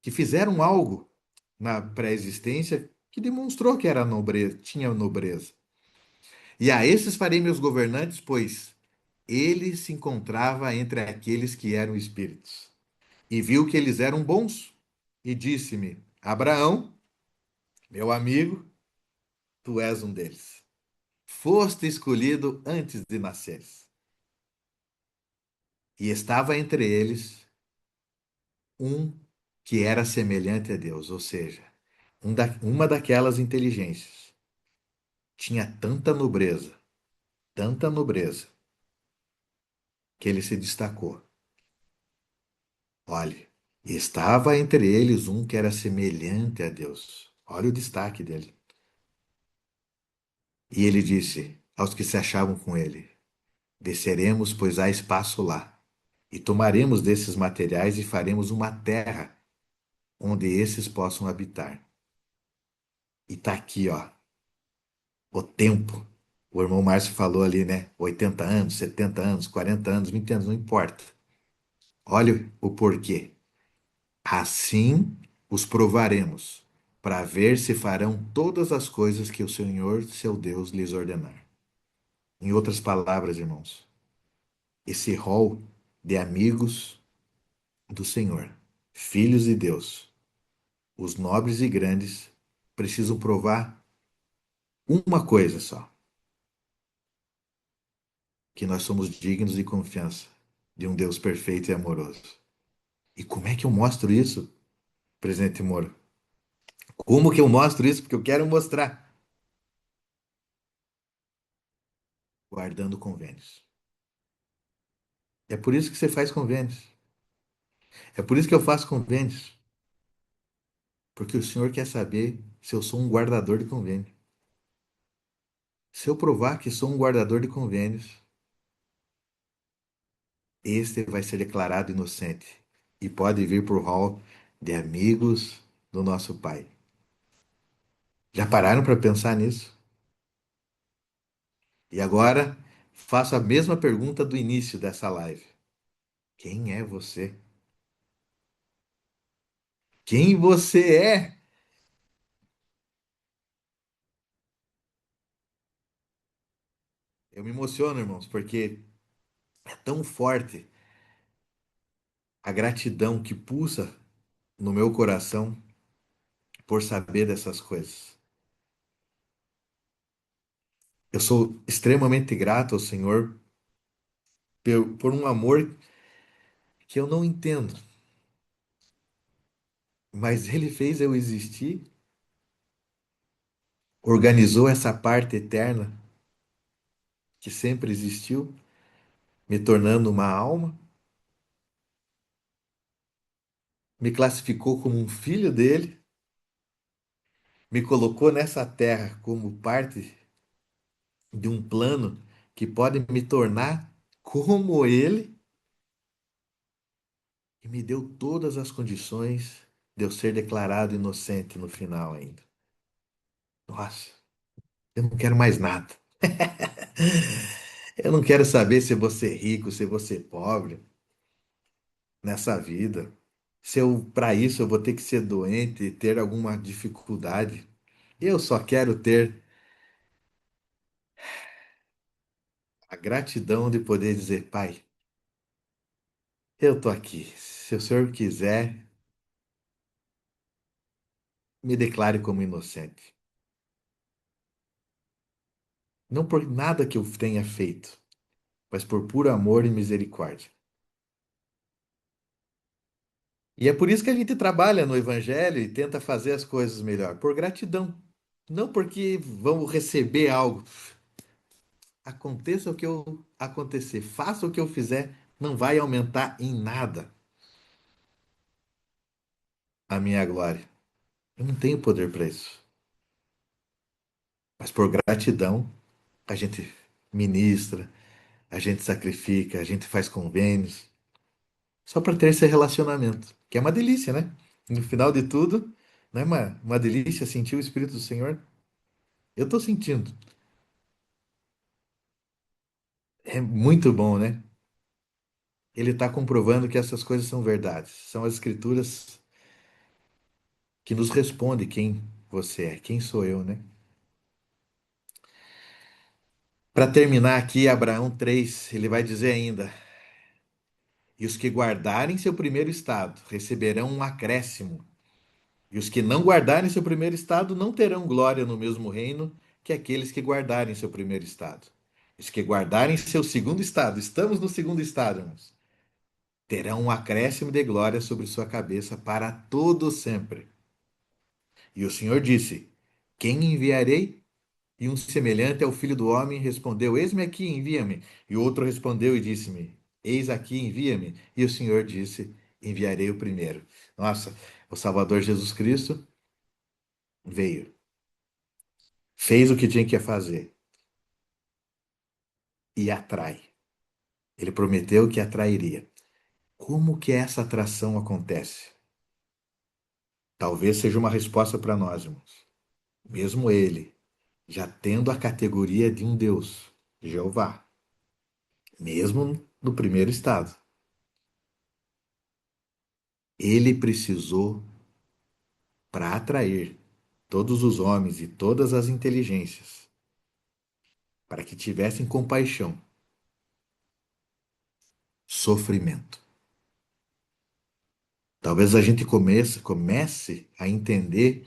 que fizeram algo na pré-existência que demonstrou que era nobreza, tinha nobreza. E a esses farei meus governantes, pois ele se encontrava entre aqueles que eram espíritos. E viu que eles eram bons, e disse-me: Abraão, meu amigo, tu és um deles. Foste escolhido antes de nasceres. E estava entre eles um que era semelhante a Deus, ou seja, uma daquelas inteligências. Tinha tanta nobreza, que ele se destacou. Olhe, estava entre eles um que era semelhante a Deus. Olha o destaque dele. E ele disse aos que se achavam com ele: Desceremos, pois há espaço lá, e tomaremos desses materiais e faremos uma terra onde esses possam habitar. E tá aqui, ó, o tempo. O irmão Márcio falou ali, né? 80 anos, 70 anos, 40 anos, 20 anos, não importa. Olha o porquê. Assim os provaremos, para ver se farão todas as coisas que o Senhor, seu Deus, lhes ordenar. Em outras palavras, irmãos, esse rol de amigos do Senhor, filhos de Deus, os nobres e grandes, precisam provar uma coisa só: que nós somos dignos de confiança de um Deus perfeito e amoroso. E como é que eu mostro isso, presidente Moro? Como que eu mostro isso? Porque eu quero mostrar. Guardando convênios. É por isso que você faz convênios. É por isso que eu faço convênios. Porque o Senhor quer saber se eu sou um guardador de convênio. Se eu provar que sou um guardador de convênios, este vai ser declarado inocente e pode vir para o hall de amigos do nosso Pai. Já pararam para pensar nisso? E agora faço a mesma pergunta do início dessa live. Quem é você? Quem você é? Eu me emociono, irmãos, porque é tão forte a gratidão que pulsa no meu coração por saber dessas coisas. Eu sou extremamente grato ao Senhor por um amor que eu não entendo, mas Ele fez eu existir, organizou essa parte eterna que sempre existiu, me tornando uma alma, me classificou como um filho dele, me colocou nessa terra como parte de um plano que pode me tornar como ele e me deu todas as condições de eu ser declarado inocente no final ainda. Nossa, eu não quero mais nada. Eu não quero saber se você é rico, se você é pobre nessa vida. Se eu, para isso, eu vou ter que ser doente e ter alguma dificuldade. Eu só quero ter a gratidão de poder dizer, Pai, eu tô aqui. Se o Senhor quiser, me declare como inocente. Não por nada que eu tenha feito, mas por puro amor e misericórdia. E é por isso que a gente trabalha no Evangelho e tenta fazer as coisas melhor, por gratidão. Não porque vamos receber algo. Aconteça o que eu acontecer, faça o que eu fizer, não vai aumentar em nada a minha glória. Eu não tenho poder para isso. Mas por gratidão, a gente ministra, a gente sacrifica, a gente faz convênios, só para ter esse relacionamento, que é uma delícia, né? No final de tudo, não é uma delícia sentir o Espírito do Senhor? Eu estou sentindo. É muito bom, né? Ele está comprovando que essas coisas são verdades. São as Escrituras que nos respondem quem você é, quem sou eu, né? Para terminar aqui, Abraão 3, ele vai dizer ainda: E os que guardarem seu primeiro estado receberão um acréscimo, e os que não guardarem seu primeiro estado não terão glória no mesmo reino que aqueles que guardarem seu primeiro estado. Os que guardarem seu segundo estado, estamos no segundo estado, irmãos, terão um acréscimo de glória sobre sua cabeça para todo sempre. E o Senhor disse: Quem enviarei? E um semelhante ao filho do homem respondeu: Eis-me aqui, envia-me. E outro respondeu e disse-me: Eis aqui, envia-me. E o Senhor disse: Enviarei o primeiro. Nossa, o Salvador Jesus Cristo veio, fez o que tinha que fazer e atrai. Ele prometeu que atrairia. Como que essa atração acontece? Talvez seja uma resposta para nós, irmãos. Mesmo ele, já tendo a categoria de um Deus, Jeová, mesmo no primeiro estado, ele precisou para atrair todos os homens e todas as inteligências, para que tivessem compaixão, sofrimento. Talvez a gente comece a entender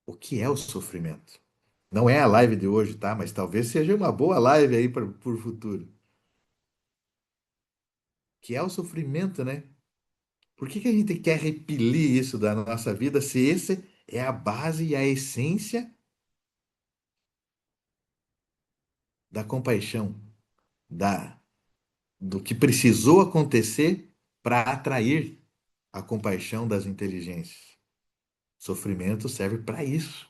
o que é o sofrimento. Não é a live de hoje, tá? Mas talvez seja uma boa live aí para o futuro. Que é o sofrimento, né? Por que que a gente quer repelir isso da nossa vida se esse é a base e a essência da compaixão, da do que precisou acontecer para atrair a compaixão das inteligências. Sofrimento serve para isso.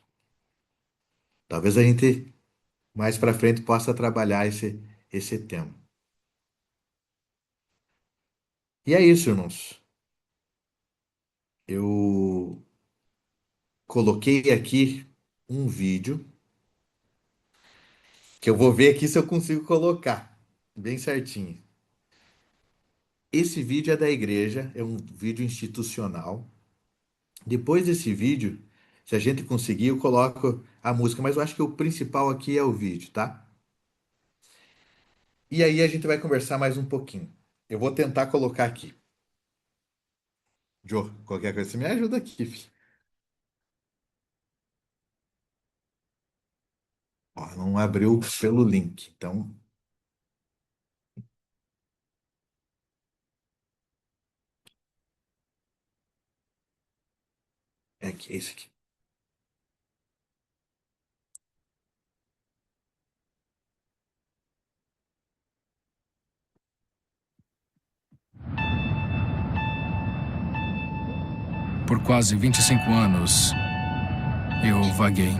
Talvez a gente mais para frente possa trabalhar esse tema. E é isso, irmãos. Eu coloquei aqui um vídeo que eu vou ver aqui se eu consigo colocar bem certinho. Esse vídeo é da igreja, é um vídeo institucional. Depois desse vídeo, se a gente conseguir, eu coloco a música, mas eu acho que o principal aqui é o vídeo, tá? E aí a gente vai conversar mais um pouquinho. Eu vou tentar colocar aqui. Jô, qualquer coisa você me ajuda aqui, filho. Ó, não abriu pelo link, então. É aqui, é esse aqui. Por quase 25 anos, eu vaguei.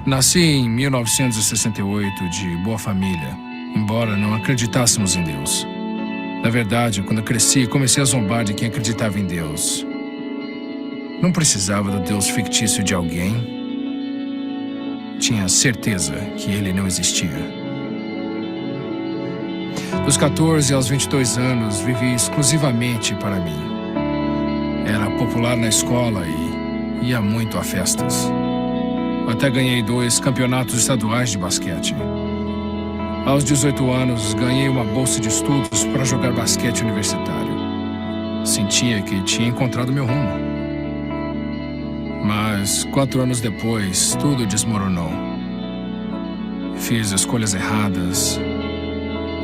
Nasci em 1968 de boa família, embora não acreditássemos em Deus. Na verdade, quando eu cresci, comecei a zombar de quem acreditava em Deus. Não precisava do Deus fictício de alguém. Tinha certeza que ele não existia. Dos 14 aos 22 anos, vivi exclusivamente para mim. Era popular na escola e ia muito a festas. Até ganhei 2 campeonatos estaduais de basquete. Aos 18 anos, ganhei uma bolsa de estudos para jogar basquete universitário. Sentia que tinha encontrado meu rumo. Mas 4 anos depois, tudo desmoronou. Fiz escolhas erradas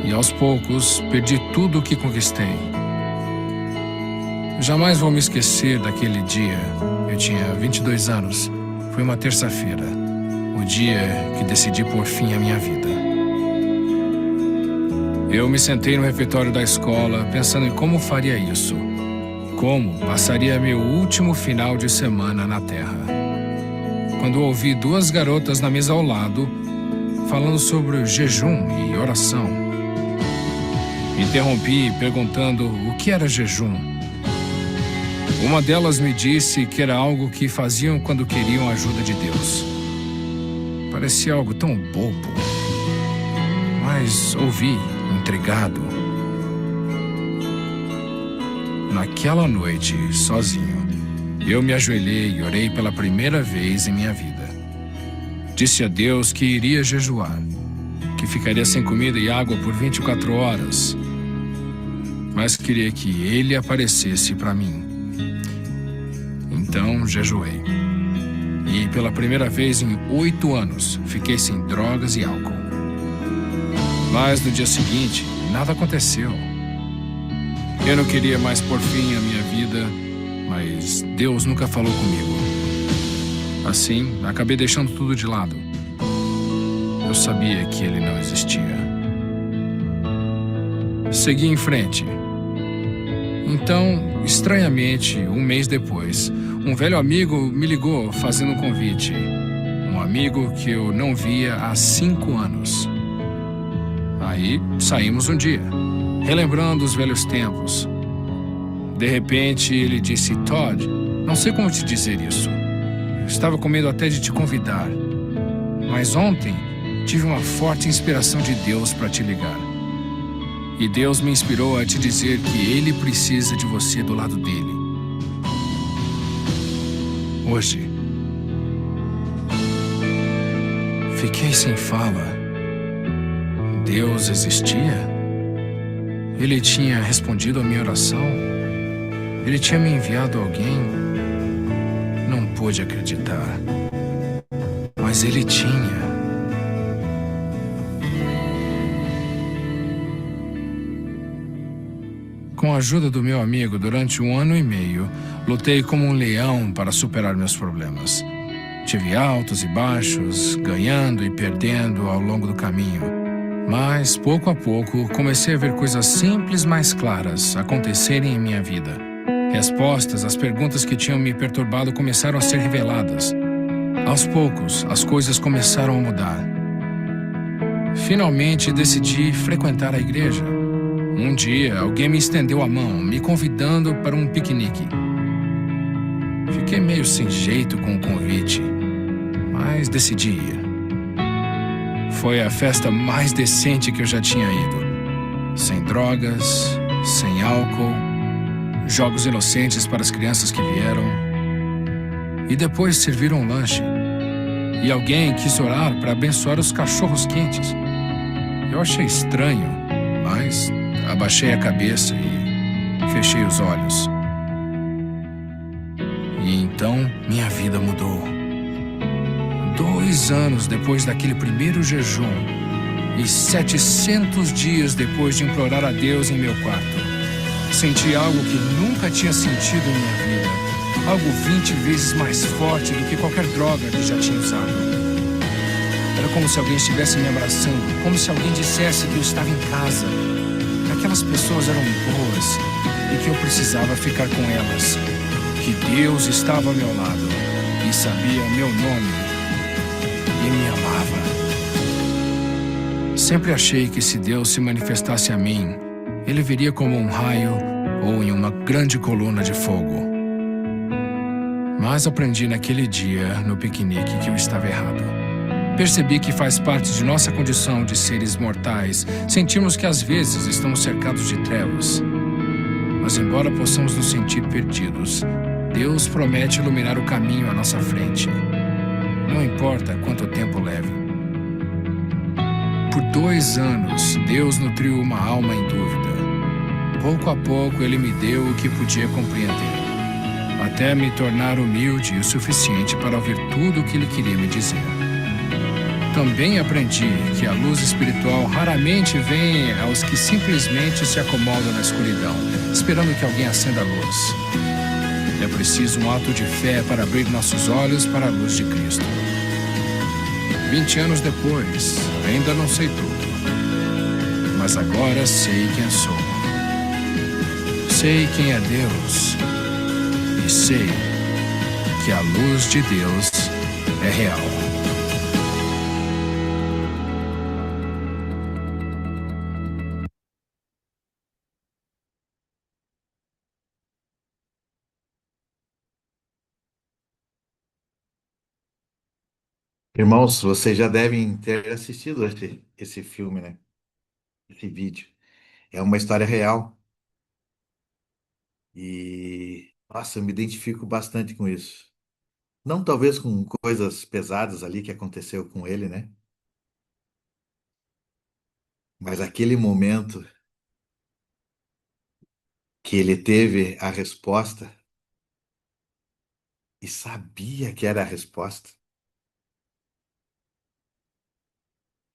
e, aos poucos, perdi tudo o que conquistei. Jamais vou me esquecer daquele dia. Eu tinha 22 anos. Foi uma terça-feira, o dia que decidi pôr fim à minha vida. Eu me sentei no refeitório da escola, pensando em como faria isso. Como passaria meu último final de semana na Terra. Quando ouvi 2 garotas na mesa ao lado, falando sobre jejum e oração. Interrompi perguntando o que era jejum. Uma delas me disse que era algo que faziam quando queriam a ajuda de Deus. Parecia algo tão bobo, mas ouvi, intrigado. Naquela noite, sozinho, eu me ajoelhei e orei pela primeira vez em minha vida. Disse a Deus que iria jejuar, que ficaria sem comida e água por 24 horas, mas queria que Ele aparecesse para mim. Então, jejuei. E pela primeira vez em 8 anos, fiquei sem drogas e álcool. Mas no dia seguinte, nada aconteceu. Eu não queria mais pôr fim à minha vida, mas Deus nunca falou comigo. Assim, acabei deixando tudo de lado. Eu sabia que Ele não existia. Segui em frente. Então, estranhamente, um mês depois, um velho amigo me ligou fazendo um convite. Um amigo que eu não via há 5 anos. Aí, saímos um dia, relembrando os velhos tempos. De repente, ele disse: Todd, não sei como te dizer isso. Estava com medo até de te convidar. Mas ontem, tive uma forte inspiração de Deus para te ligar. E Deus me inspirou a te dizer que Ele precisa de você do lado dele. Hoje, fiquei sem fala. Deus existia? Ele tinha respondido a minha oração? Ele tinha me enviado alguém? Não pude acreditar. Mas Ele tinha. Com a ajuda do meu amigo, durante 1 ano e meio, lutei como um leão para superar meus problemas. Tive altos e baixos, ganhando e perdendo ao longo do caminho. Mas, pouco a pouco, comecei a ver coisas simples mais claras acontecerem em minha vida. Respostas às perguntas que tinham me perturbado começaram a ser reveladas. Aos poucos, as coisas começaram a mudar. Finalmente, decidi frequentar a igreja. Um dia, alguém me estendeu a mão, me convidando para um piquenique. Fiquei meio sem jeito com o convite, mas decidi ir. Foi a festa mais decente que eu já tinha ido. Sem drogas, sem álcool, jogos inocentes para as crianças que vieram. E depois serviram um lanche. E alguém quis orar para abençoar os cachorros quentes. Eu achei estranho, mas abaixei a cabeça e fechei os olhos. E então minha vida mudou. 2 anos depois daquele primeiro jejum e 700 dias depois de implorar a Deus em meu quarto, senti algo que nunca tinha sentido em minha vida. Algo 20 vezes mais forte do que qualquer droga que já tinha usado. Era como se alguém estivesse me abraçando, como se alguém dissesse que eu estava em casa, que aquelas pessoas eram boas e que eu precisava ficar com elas, que Deus estava ao meu lado e sabia meu nome e me amava. Sempre achei que se Deus se manifestasse a mim, Ele viria como um raio ou em uma grande coluna de fogo. Mas aprendi naquele dia, no piquenique, que eu estava errado. Percebi que faz parte de nossa condição de seres mortais sentirmos que às vezes estamos cercados de trevas. Mas embora possamos nos sentir perdidos, Deus promete iluminar o caminho à nossa frente. Não importa quanto tempo leve. Por 2 anos, Deus nutriu uma alma em dúvida. Pouco a pouco, Ele me deu o que podia compreender, até me tornar humilde o suficiente para ouvir tudo o que Ele queria me dizer. Também aprendi que a luz espiritual raramente vem aos que simplesmente se acomodam na escuridão, esperando que alguém acenda a luz. É preciso um ato de fé para abrir nossos olhos para a luz de Cristo. 20 anos depois, ainda não sei tudo, mas agora sei quem sou. Sei quem é Deus e sei que a luz de Deus é real. Irmãos, vocês já devem ter assistido esse filme, né? Esse vídeo. É uma história real. E, nossa, eu me identifico bastante com isso. Não talvez com coisas pesadas ali que aconteceu com ele, né? Mas aquele momento que ele teve a resposta e sabia que era a resposta,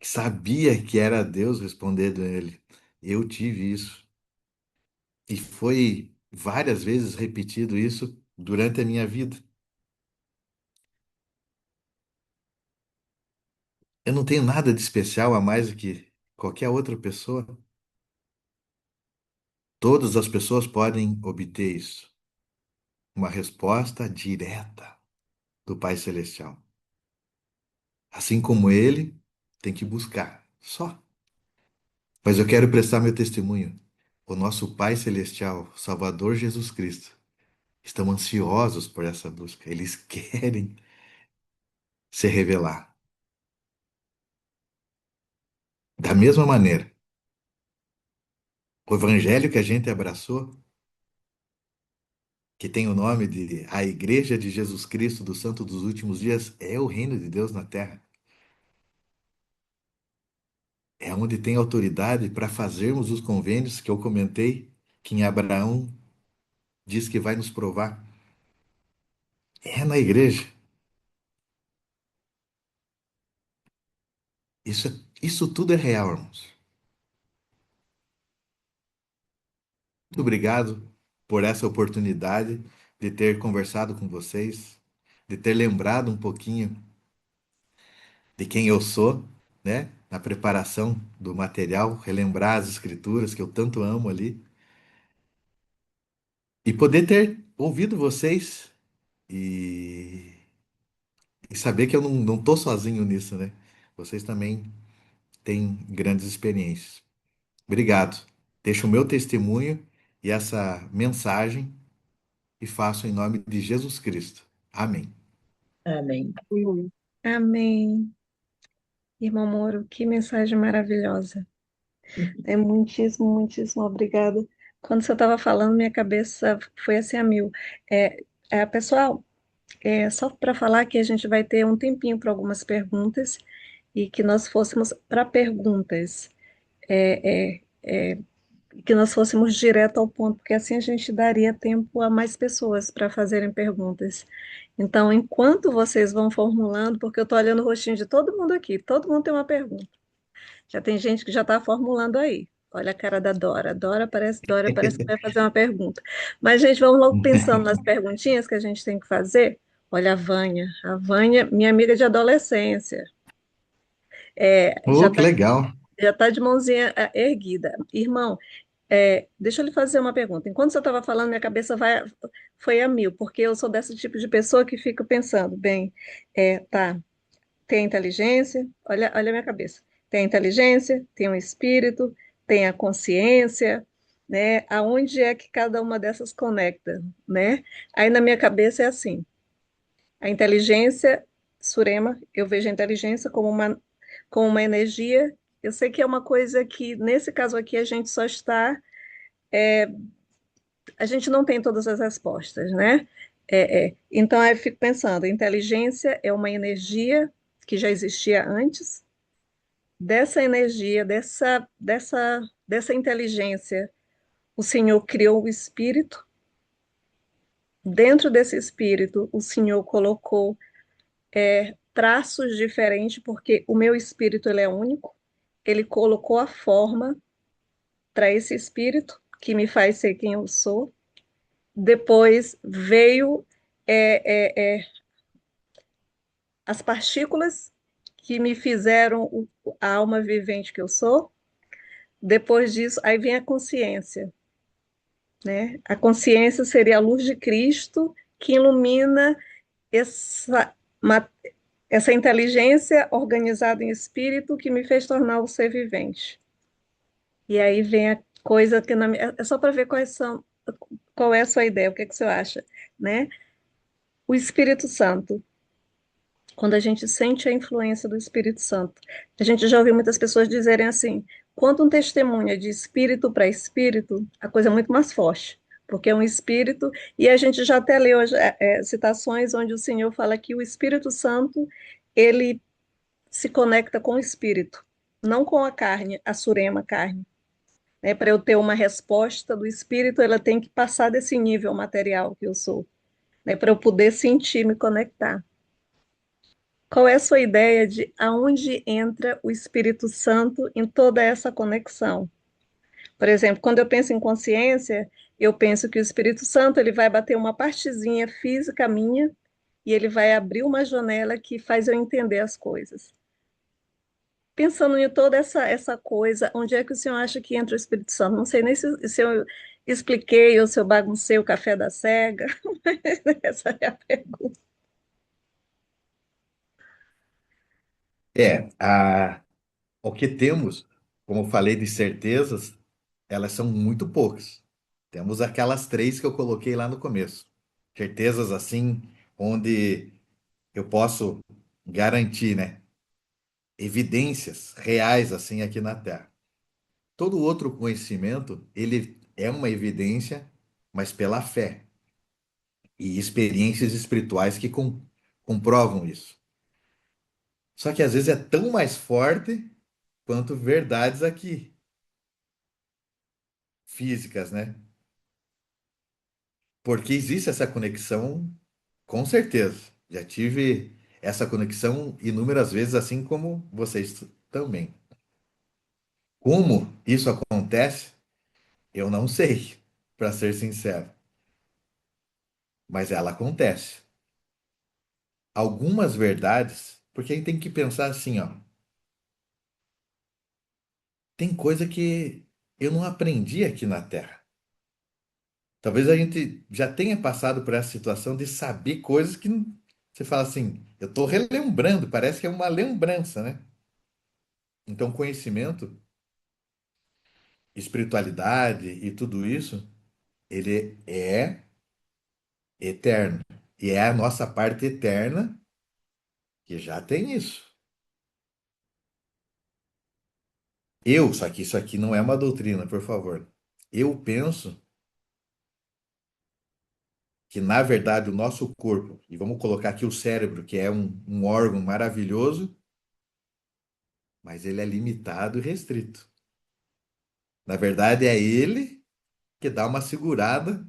sabia que era Deus respondendo a ele. Eu tive isso. E foi várias vezes repetido isso durante a minha vida. Eu não tenho nada de especial a mais do que qualquer outra pessoa. Todas as pessoas podem obter isso. Uma resposta direta do Pai Celestial. Assim como ele, tem que buscar. Só. Mas eu quero prestar meu testemunho. O nosso Pai Celestial, Salvador Jesus Cristo, estão ansiosos por essa busca. Eles querem se revelar. Da mesma maneira, o evangelho que a gente abraçou, que tem o nome de A Igreja de Jesus Cristo do Santo dos Últimos Dias, é o reino de Deus na terra. É onde tem autoridade para fazermos os convênios que eu comentei, que em Abraão diz que vai nos provar. É na igreja. Isso tudo é real, irmãos. Muito obrigado por essa oportunidade de ter conversado com vocês. de ter lembrado um pouquinho de quem eu sou, né? Na preparação do material, relembrar as escrituras que eu tanto amo ali e poder ter ouvido vocês e, e saber que eu não tô sozinho nisso, né? Vocês também têm grandes experiências. Obrigado. Deixo o meu testemunho e essa mensagem e faço em nome de Jesus Cristo. Amém. Amém. Amém. Irmão Moro, que mensagem maravilhosa. Muitíssimo, muitíssimo obrigada. Quando você estava falando, minha cabeça foi assim a mil. Pessoal, só para falar que a gente vai ter um tempinho para algumas perguntas e que nós fôssemos para perguntas. É, é, é, que nós fôssemos direto ao ponto, porque assim a gente daria tempo a mais pessoas para fazerem perguntas. Então, enquanto vocês vão formulando, porque eu estou olhando o rostinho de todo mundo aqui, todo mundo tem uma pergunta. Já tem gente que já está formulando aí. Olha a cara da Dora. Dora parece que vai fazer uma pergunta. Mas, gente, vamos logo pensando nas perguntinhas que a gente tem que fazer. Olha a Vânia, minha amiga de adolescência, já Oh, que está legal. já tá de mãozinha erguida. Irmão, deixa eu lhe fazer uma pergunta. Enquanto você estava falando, minha cabeça foi a mil, porque eu sou desse tipo de pessoa que fica pensando, bem, tá, tem a inteligência, olha a minha cabeça, tem a inteligência, tem o espírito, tem a consciência, né? Aonde é que cada uma dessas conecta, né? Aí na minha cabeça é assim, a inteligência, Surema, eu vejo a inteligência como uma energia. Eu sei que é uma coisa que, nesse caso aqui, a gente só está a gente não tem todas as respostas, né? Então, eu fico pensando, inteligência é uma energia que já existia antes, dessa energia, dessa inteligência, o Senhor criou o espírito, dentro desse espírito, o Senhor colocou traços diferentes, porque o meu espírito ele é único, ele colocou a forma para esse espírito, que me faz ser quem eu sou. Depois veio é, é, é, as partículas que me fizeram a alma vivente que eu sou. Depois disso, aí vem a consciência, né? A consciência seria a luz de Cristo que ilumina essa, essa inteligência organizada em espírito que me fez tornar o ser vivente. E aí vem a coisa que é só para ver qual é a sua ideia, o que, é que você acha, né? O Espírito Santo. Quando a gente sente a influência do Espírito Santo. A gente já ouviu muitas pessoas dizerem assim: quando um testemunho é de espírito para espírito, a coisa é muito mais forte, porque é um espírito, e a gente já até leu citações onde o Senhor fala que o Espírito Santo, ele se conecta com o espírito, não com a carne, a surema carne. Né? Para eu ter uma resposta do espírito, ela tem que passar desse nível material que eu sou, né? Para eu poder sentir, me conectar. Qual é a sua ideia de aonde entra o Espírito Santo em toda essa conexão? Por exemplo, quando eu penso em consciência, eu penso que o Espírito Santo ele vai bater uma partezinha física minha e ele vai abrir uma janela que faz eu entender as coisas. Pensando em toda essa coisa, onde é que o senhor acha que entra o Espírito Santo? Não sei nem se eu expliquei ou se eu baguncei o café da cega, mas essa é a pergunta. O que temos, como eu falei de certezas, elas são muito poucas. Temos aquelas três que eu coloquei lá no começo. Certezas assim, onde eu posso garantir, né? Evidências reais assim aqui na Terra. Todo outro conhecimento, ele é uma evidência, mas pela fé e experiências espirituais que comprovam isso. Só que às vezes é tão mais forte quanto verdades aqui, físicas, né? Porque existe essa conexão, com certeza. Já tive essa conexão inúmeras vezes, assim como vocês também. Como isso acontece, eu não sei, para ser sincero. Mas ela acontece. algumas verdades, porque a gente tem que pensar assim, ó, tem coisa que eu não aprendi aqui na Terra. Talvez a gente já tenha passado por essa situação de saber coisas que você fala assim, eu estou relembrando, parece que é uma lembrança, né? Então, conhecimento, espiritualidade e tudo isso, ele é eterno. E é a nossa parte eterna que já tem isso. Só que isso aqui não é uma doutrina, por favor. Eu penso que, na verdade, o nosso corpo, e vamos colocar aqui o cérebro, que é um órgão maravilhoso, mas ele é limitado e restrito. Na verdade, é ele que dá uma segurada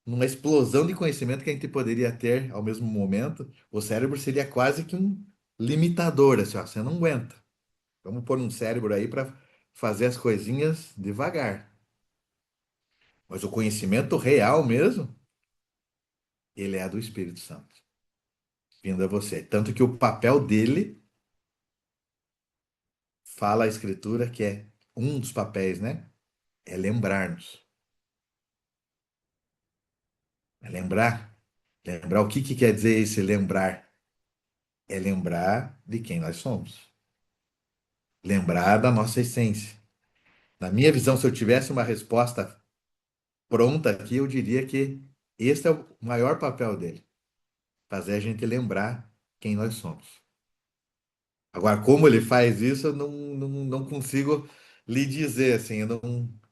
numa explosão de conhecimento que a gente poderia ter ao mesmo momento. O cérebro seria quase que um limitador, assim, ó, você não aguenta. Vamos pôr um cérebro aí para fazer as coisinhas devagar. Mas o conhecimento real mesmo, ele é do Espírito Santo, vindo a você. Tanto que o papel dele, fala a Escritura, que é um dos papéis, né? É lembrar-nos. É lembrar. Lembrar o que que quer dizer esse lembrar? É lembrar de quem nós somos. Lembrar da nossa essência. Na minha visão, se eu tivesse uma resposta pronta aqui, eu diria que esse é o maior papel dele. Fazer a gente lembrar quem nós somos. Agora, como ele faz isso, eu não consigo lhe dizer, assim, eu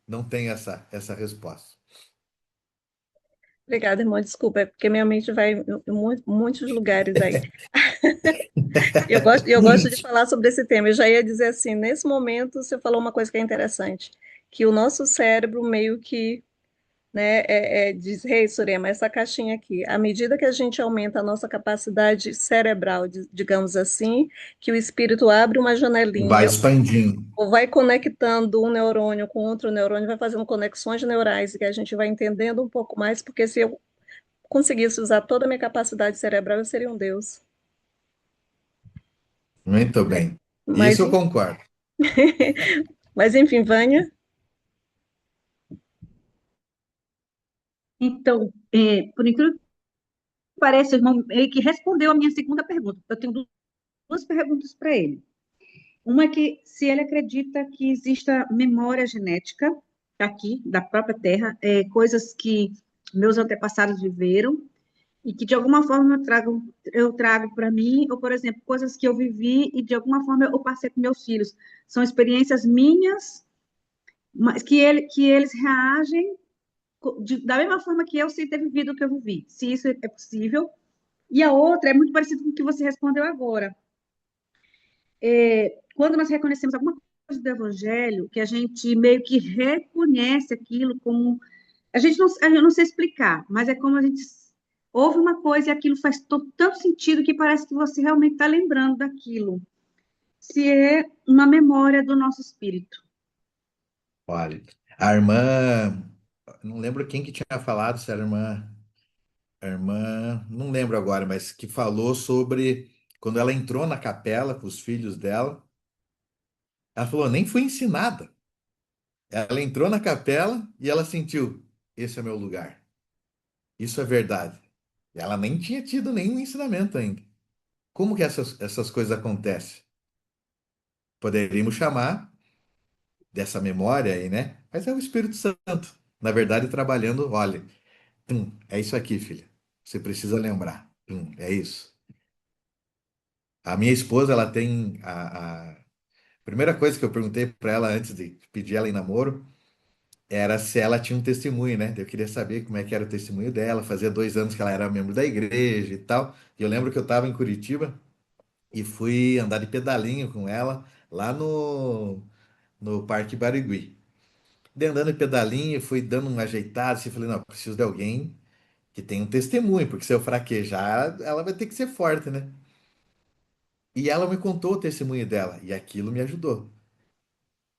não tenho essa resposta. Obrigada, irmão. Desculpa, é porque minha mente vai em muitos lugares aí. Eu gosto de falar sobre esse tema. Eu já ia dizer assim, nesse momento você falou uma coisa que é interessante, que o nosso cérebro meio que, né, diz, hey, Surema, essa caixinha aqui, à medida que a gente aumenta a nossa capacidade cerebral, digamos assim, que o espírito abre uma Vai janelinha expandindo. ou vai conectando um neurônio com outro neurônio, vai fazendo conexões neurais e que a gente vai entendendo um pouco mais, porque se eu conseguisse usar toda a minha capacidade cerebral, eu seria um Deus. Muito bem. Mas, Isso eu concordo. mas enfim, Vânia, Então, por incrível que pareça, o irmão meio que respondeu a minha segunda pergunta. Eu tenho duas perguntas para ele. Uma é que se ele acredita que exista memória genética aqui, da própria Terra, coisas que meus antepassados viveram e que de alguma forma eu trago para mim, ou, por exemplo, coisas que eu vivi e de alguma forma eu passei para meus filhos. São experiências minhas, mas que eles reagem da mesma forma que eu sem ter vivido o que eu vivi, se isso é possível. E a outra é muito parecido com o que você respondeu agora. Quando nós reconhecemos alguma coisa do Evangelho, que a gente meio que reconhece aquilo como. Eu não sei explicar, mas é como a gente ouve uma coisa e aquilo faz tanto sentido que parece que você realmente está lembrando daquilo. Se é uma memória do nosso espírito. Olha, a irmã, não lembro quem que tinha falado, se era a irmã, não lembro agora, mas que falou sobre quando ela entrou na capela com os filhos dela, ela falou, nem fui ensinada. Ela entrou na capela e ela sentiu, esse é meu lugar. Isso é verdade. E ela nem tinha tido nenhum ensinamento ainda. Como que essas coisas acontecem? Poderíamos chamar dessa memória aí, né? Mas é o Espírito Santo, na verdade, trabalhando, olha, é isso aqui, filha. Você precisa lembrar. É isso. A minha esposa, ela tem a primeira coisa que eu perguntei para ela antes de pedir ela em namoro era se ela tinha um testemunho, né? Eu queria saber como é que era o testemunho dela. Fazia 2 anos que ela era membro da igreja e tal. E eu lembro que eu estava em Curitiba e fui andar de pedalinho com ela lá no Parque Barigui. Daí andando de pedalinho, fui dando uma ajeitada, assim, falei, não, preciso de alguém que tenha um testemunho, porque se eu fraquejar, ela vai ter que ser forte, né? E ela me contou o testemunho dela, e aquilo me ajudou.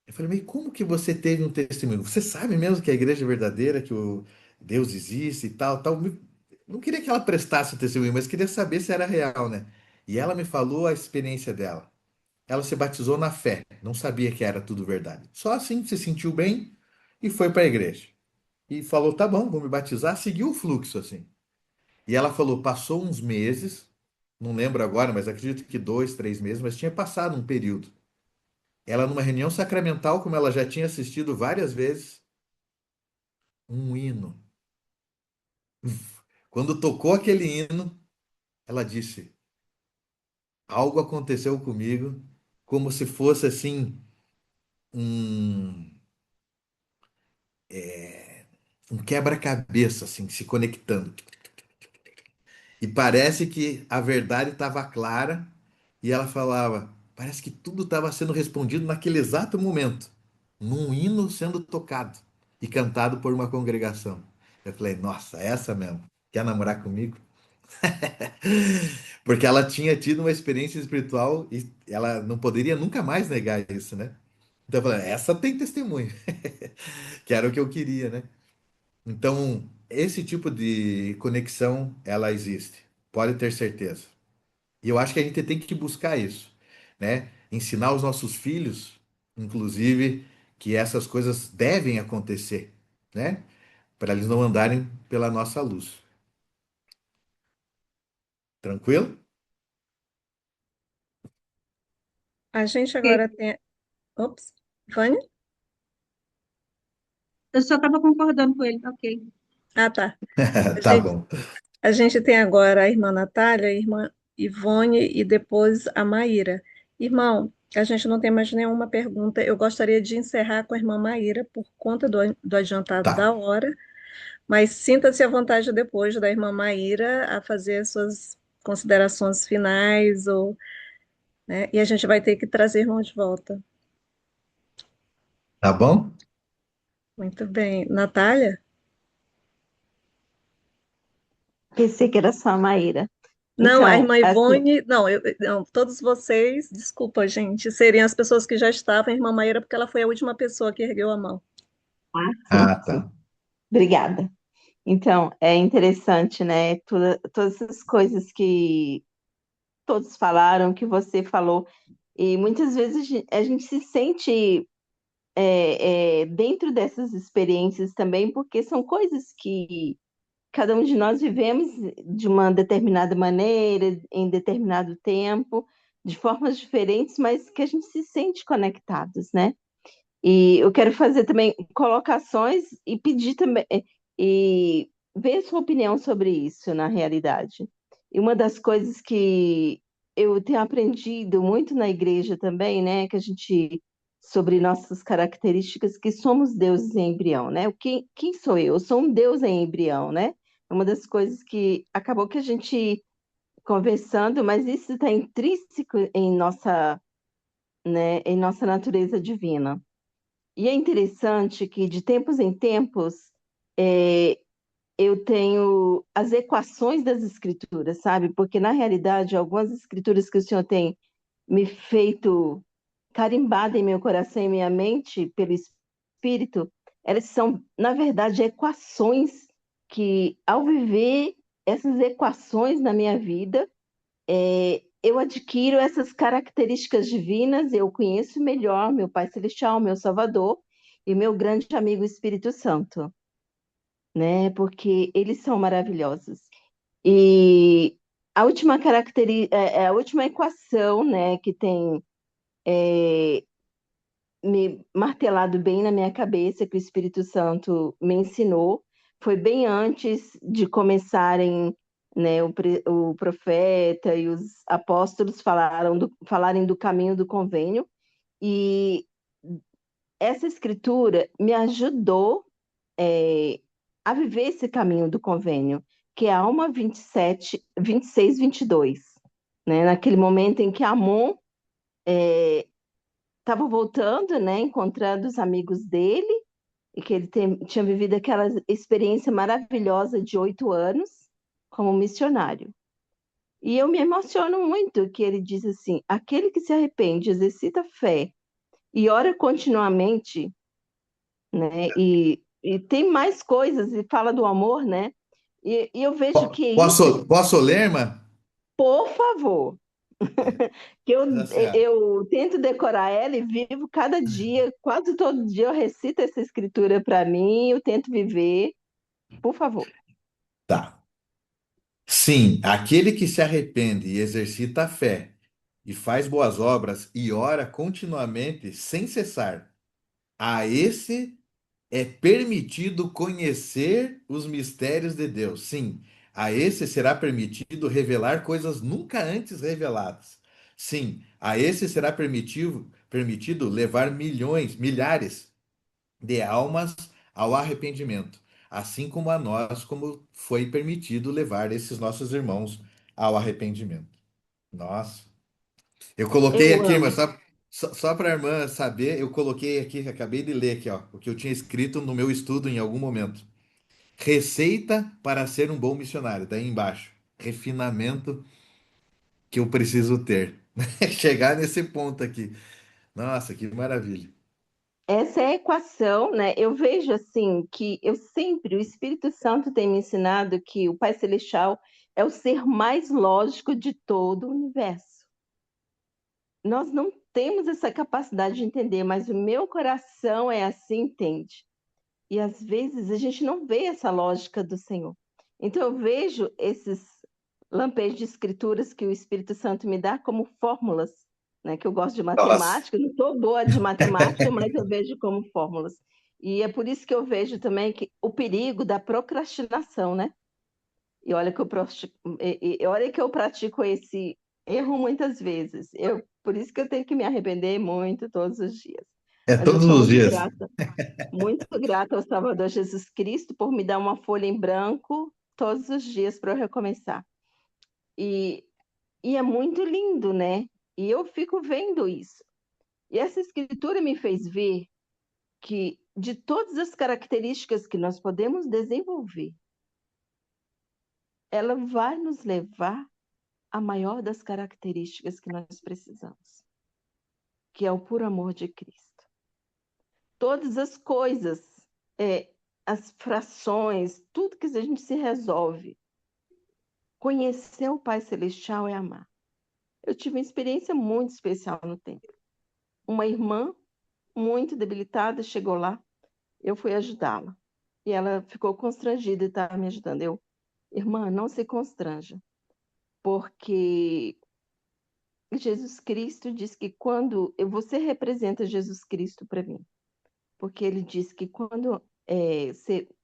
Eu falei, mas como que você teve um testemunho? Você sabe mesmo que a igreja é verdadeira, que o Deus existe e tal, tal. não queria que ela prestasse o testemunho, mas queria saber se era real, né? E ela me falou a experiência dela. Ela se batizou na fé, não sabia que era tudo verdade. Só assim se sentiu bem e foi para a igreja. E falou: tá bom, vou me batizar, seguiu o fluxo assim. E ela falou: passou uns meses, não lembro agora, mas acredito que 2, 3 meses, mas tinha passado um período. Ela, numa reunião sacramental, como ela já tinha assistido várias vezes, um hino. Quando tocou aquele hino, ela disse: algo aconteceu comigo, como se fosse assim, um, um quebra-cabeça, assim, se conectando. E parece que a verdade estava clara e ela falava, parece que tudo estava sendo respondido naquele exato momento, num hino sendo tocado e cantado por uma congregação. Eu falei, nossa, essa mesmo. Quer namorar comigo? Porque ela tinha tido uma experiência espiritual e ela não poderia nunca mais negar isso, né? Então eu falei, essa tem testemunho, que era o que eu queria, né? Então, esse tipo de conexão, ela existe. Pode ter certeza. E eu acho que a gente tem que buscar isso, né? Ensinar os nossos filhos, inclusive, que essas coisas devem acontecer, né? Para eles não andarem pela nossa luz. Tranquilo? A gente Ok. agora tem. Ops, Vânia? Eu só estava concordando com ele, tá ok. Ah, tá. A Tá gente, bom. a gente tem agora a irmã Natália, a irmã Ivone e depois a Maíra. Irmão, a gente não tem mais nenhuma pergunta. Eu gostaria de encerrar com a irmã Maíra por conta do adiantado Tá. da hora, mas sinta-se à vontade depois da irmã Maíra a fazer as suas considerações finais, ou, né, e a gente vai ter que trazer irmão de volta. Tá bom? Muito bem. Natália? Pensei que era só a Maíra. Não, a Então, irmã assim, Ivone, não, não, todos vocês, desculpa, gente, seriam as pessoas que já estavam, a irmã Maíra, porque ela foi a última pessoa que ergueu a mão. sim, Ah, sim. tá. Obrigada. Então, é interessante, né? Todas essas coisas que todos falaram, que você falou, e muitas vezes a gente se sente dentro dessas experiências também, porque são coisas que cada um de nós vivemos de uma determinada maneira, em determinado tempo, de formas diferentes, mas que a gente se sente conectados, né? E eu quero fazer também colocações e pedir também, e ver a sua opinião sobre isso na realidade. E uma das coisas que eu tenho aprendido muito na igreja também, né, que a gente, sobre nossas características, que somos deuses em embrião, né? Quem sou eu? Eu sou um deus em embrião, né? É uma das coisas que acabou que a gente conversando, mas isso está intrínseco né, em nossa natureza divina. E é interessante que, de tempos em tempos, é, eu tenho as equações das escrituras, sabe? Porque, na realidade, algumas escrituras que o Senhor tem me feito carimbada em meu coração e minha mente pelo Espírito, elas são, na verdade, equações que, ao viver essas equações na minha vida, eu adquiro essas características divinas, eu conheço melhor meu Pai Celestial, meu Salvador e meu grande amigo Espírito Santo, né? Porque eles são maravilhosos. E a última equação, né, que tem me martelado bem na minha cabeça, que o Espírito Santo me ensinou, foi bem antes de começarem, né, o profeta e os apóstolos falarem do caminho do convênio, e essa escritura me ajudou a viver esse caminho do convênio, que é Alma 27, 26, 22, né, naquele momento em que Amon estava voltando, né, encontrando os amigos dele, e que ele tinha vivido aquela experiência maravilhosa de 8 anos como missionário. E eu me emociono muito que ele diz assim: aquele que se arrepende, exercita fé e ora continuamente, né? E tem mais coisas, e fala do amor, né? E eu vejo que isso, Posso ler, irmã? por favor, que Tá certo. eu tento decorar ela e vivo cada dia, quase todo dia eu recito essa escritura para mim, eu tento viver, por favor. Tá. Sim, aquele que se arrepende e exercita a fé, e faz boas obras e ora continuamente sem cessar, a esse é permitido conhecer os mistérios de Deus. Sim, a esse será permitido revelar coisas nunca antes reveladas. Sim, a esse será permitido levar milhões, milhares de almas ao arrependimento, assim como a nós, como foi permitido levar esses nossos irmãos ao arrependimento. Nossa, eu coloquei Eu aqui, mas amo. só para a irmã saber, eu coloquei aqui, acabei de ler aqui, ó, o que eu tinha escrito no meu estudo em algum momento. Receita para ser um bom missionário, daí embaixo. Refinamento que eu preciso ter. Chegar nesse ponto aqui. Nossa, que maravilha. Essa é a equação, né? Eu vejo assim que eu sempre, o Espírito Santo tem me ensinado que o Pai Celestial é o ser mais lógico de todo o universo. Nós não temos essa capacidade de entender, mas o meu coração é assim, entende? E às vezes a gente não vê essa lógica do Senhor. Então eu vejo esses lampejos de escrituras que o Espírito Santo me dá como fórmulas, né? Que eu gosto de Nossa. matemática, eu não sou boa de matemática, mas eu vejo como fórmulas. E é por isso que eu vejo também que o perigo da procrastinação, né? E olha que olha que eu pratico esse erro muitas vezes. Por isso que eu tenho que me arrepender muito todos os dias. É Mas eu todos sou os dias. muito grata ao Salvador Jesus Cristo por me dar uma folha em branco todos os dias para eu recomeçar. E, e é muito lindo, né? E eu fico vendo isso. E essa escritura me fez ver que de todas as características que nós podemos desenvolver, ela vai nos levar à maior das características que nós precisamos, que é o puro amor de Cristo. Todas as coisas, as frações, tudo que a gente se resolve, conhecer o Pai Celestial é amar. Eu tive uma experiência muito especial no templo. Uma irmã muito debilitada chegou lá, eu fui ajudá-la. E ela ficou constrangida e estava me ajudando. Irmã, não se constranja, porque Jesus Cristo diz que quando você representa Jesus Cristo para mim, porque ele diz que quando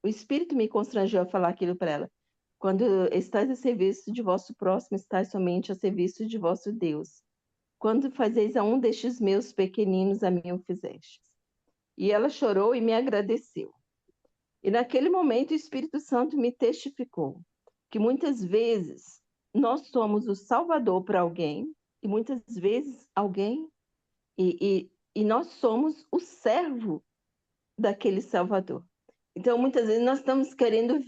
o Espírito me constrangeu a falar aquilo para ela, quando estáis a serviço de vosso próximo, estáis somente a serviço de vosso Deus. Quando fazeis a um destes meus pequeninos, a mim o fizestes. E ela chorou e me agradeceu. E naquele momento o Espírito Santo me testificou que muitas vezes nós somos o salvador para alguém, e muitas vezes alguém, e nós somos o servo daquele salvador. Então, muitas vezes nós estamos querendo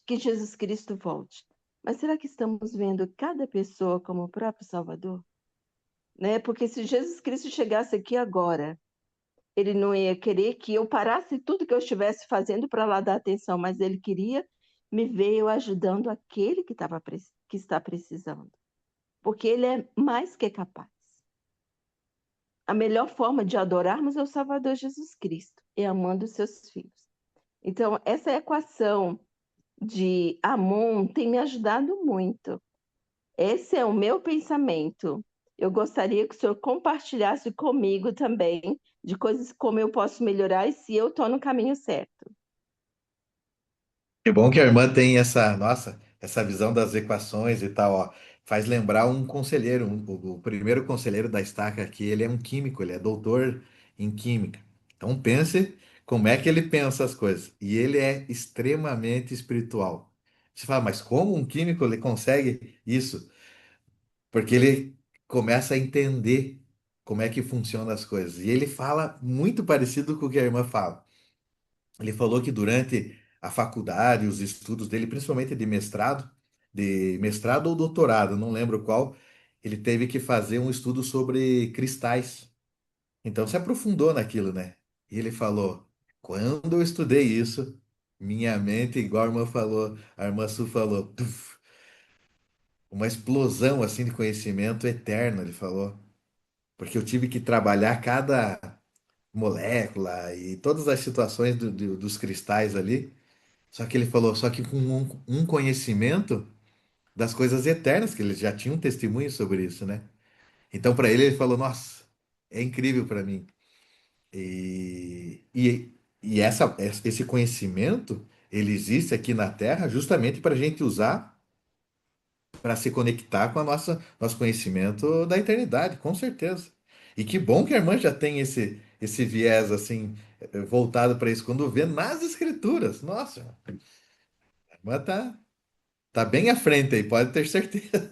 que Jesus Cristo volte. Mas será que estamos vendo cada pessoa como o próprio Salvador? Né? Porque se Jesus Cristo chegasse aqui agora, ele não ia querer que eu parasse tudo que eu estivesse fazendo para lá dar atenção, mas ele queria me ver eu ajudando aquele que está precisando. Porque ele é mais que capaz. A melhor forma de adorarmos é o Salvador Jesus Cristo, é amando os seus filhos. Então, essa equação de Amon tem me ajudado muito. Esse é o meu pensamento. Eu gostaria que o senhor compartilhasse comigo também de coisas como eu posso melhorar e se eu estou no caminho certo. Que bom que a irmã tem essa, nossa, essa visão das equações e tal, ó. Faz lembrar um conselheiro, o primeiro conselheiro da estaca aqui, ele é um químico, ele é doutor em química. Então pense como é que ele pensa as coisas. E ele é extremamente espiritual. Você fala, mas como um químico ele consegue isso? Porque ele começa a entender como é que funcionam as coisas. E ele fala muito parecido com o que a irmã fala. Ele falou que durante a faculdade, os estudos dele, principalmente de mestrado ou doutorado, não lembro qual, ele teve que fazer um estudo sobre cristais. Então se aprofundou naquilo, né? E ele falou: quando eu estudei isso, minha mente, igual a irmã falou, a irmã Su falou, tuf, uma explosão assim de conhecimento eterno, ele falou. Porque eu tive que trabalhar cada molécula e todas as situações dos cristais ali. Só que ele falou, só que com um conhecimento das coisas eternas, que ele já tinha um testemunho sobre isso, né? Então, para ele, ele falou, nossa, é incrível para mim. E esse conhecimento, ele existe aqui na Terra justamente para a gente usar para se conectar com a nosso conhecimento da eternidade, com certeza. E que bom que a irmã já tem esse viés assim voltado para isso quando vê nas escrituras. Nossa, a irmã tá bem à frente aí, pode ter certeza.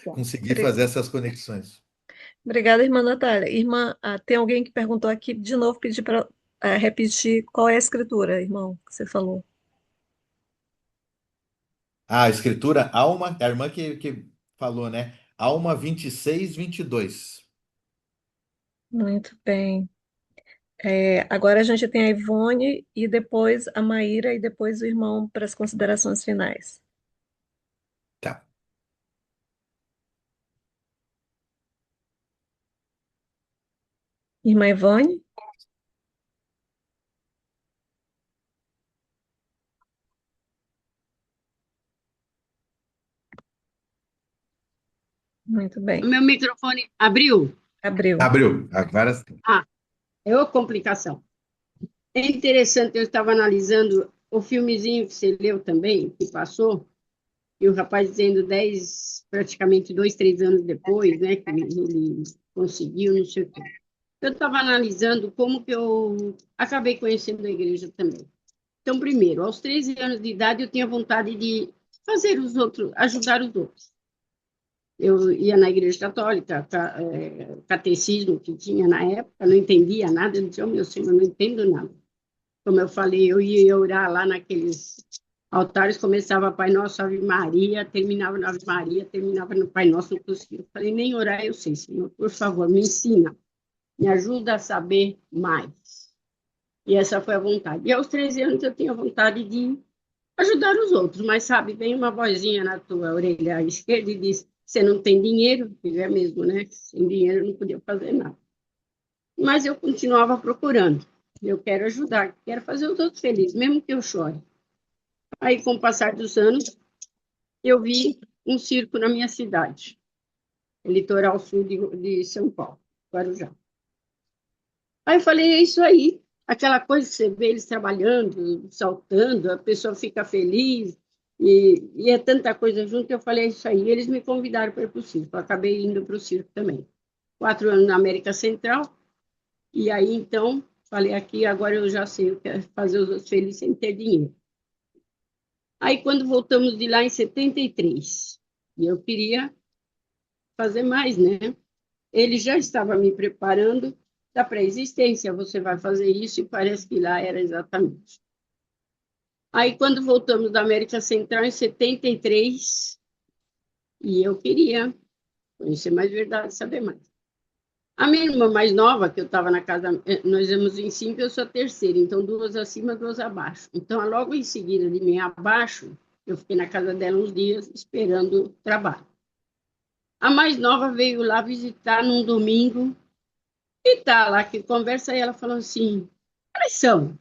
Conseguir fazer essas conexões. Obrigada, irmã Natália. Irmã, tem alguém que perguntou aqui, de novo, pedir para repetir qual é a escritura, irmão, que você falou. Ah, a escritura, Alma, a irmã que falou, né? Alma 26:22. Muito bem. Agora a gente tem a Ivone e depois a Maíra e depois o irmão para as considerações finais. Tá. Irmã Ivone? Muito O bem. meu microfone abriu? Abriu. Abriu. Agora sim. Ah, é uma complicação. É interessante, eu estava analisando o filmezinho que você leu também, que passou, e o rapaz dizendo 10, praticamente 2, 3 anos depois, né, que ele conseguiu, não sei o quê. Eu estava analisando como que eu acabei conhecendo a igreja também. Então, primeiro, aos 13 anos de idade, eu tinha vontade de fazer os outros, ajudar os outros. Eu ia na igreja católica, catecismo que tinha na época, não entendia nada, eu dizia, oh, meu Senhor, não entendo nada. Como eu falei, eu ia orar lá naqueles altares, começava Pai Nosso, Ave Maria, terminava na Ave Maria, terminava no Pai Nosso, não conseguia. Eu falei, nem orar eu sei, Senhor, por favor, me ensina, me ajuda a saber mais. E essa foi a vontade. E aos 13 anos eu tinha vontade de ajudar os outros, mas sabe, vem uma vozinha na tua orelha esquerda e diz, você não tem dinheiro? E é mesmo, né? Sem dinheiro eu não podia fazer nada. Mas eu continuava procurando. Eu quero ajudar, quero fazer os outros felizes, mesmo que eu chore. Aí, com o passar dos anos, eu vi um circo na minha cidade, litoral sul de São Paulo, Guarujá. Aí eu falei, é isso aí. Aquela coisa que você vê eles trabalhando, saltando, a pessoa fica feliz, e é tanta coisa junto, eu falei, é isso aí. Eles me convidaram para ir para o circo, eu acabei indo para o circo também. 4 anos na América Central, e aí, então, falei aqui, agora eu já sei, eu quero fazer os outros felizes sem ter dinheiro. Aí, quando voltamos de lá em 73, e eu queria fazer mais, né? Ele já estava me preparando da pré-existência, você vai fazer isso, e parece que lá era exatamente. Aí, quando voltamos da América Central, em 73, e eu queria conhecer mais verdade, saber mais. A minha irmã mais nova, que eu estava na casa, nós éramos em 5, eu sou a terceira, então 2 acima, 2 abaixo. Então, logo em seguida de mim abaixo, eu fiquei na casa dela uns dias esperando o trabalho. A mais nova veio lá visitar num domingo, e tá lá que conversa, e ela falou assim, quais são?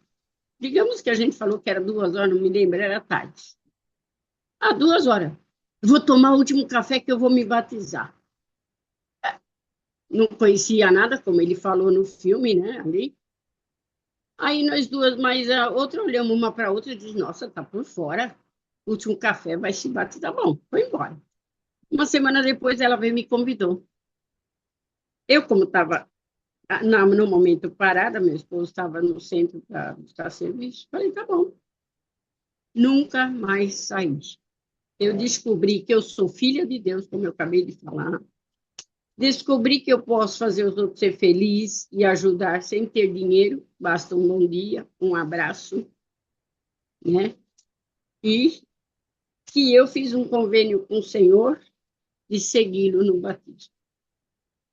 Digamos que a gente falou que era 2 horas, não me lembro, era tarde. 2 horas. Vou tomar o último café que eu vou me batizar. Não conhecia nada, como ele falou no filme, né, ali. Aí nós duas, mas a outra olhamos uma para a outra e disse, nossa, tá por fora. O último café vai se batizar. Bom, foi embora. Uma semana depois ela veio e me convidou. Eu, como estava no momento parada, meu esposo estava no centro para buscar serviço, falei, tá bom. Nunca mais saí. Eu descobri que eu sou filha de Deus, como eu acabei de falar. Descobri que eu posso fazer os outros ser felizes e ajudar sem ter dinheiro, basta um bom dia, um abraço, né? E que eu fiz um convênio com o Senhor de segui-lo no batismo.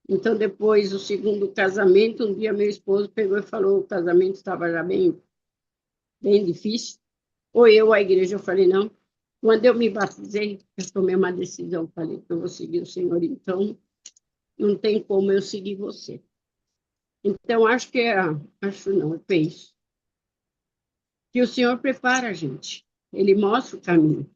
Então, depois do segundo casamento, um dia meu esposo pegou e falou, o casamento estava já bem bem difícil. Ou eu, a igreja, eu falei, não. Quando eu me batizei, eu tomei uma decisão, falei que eu vou seguir o Senhor, então não tem como eu seguir você. Então, acho não, eu penso, que o Senhor prepara a gente, Ele mostra o caminho.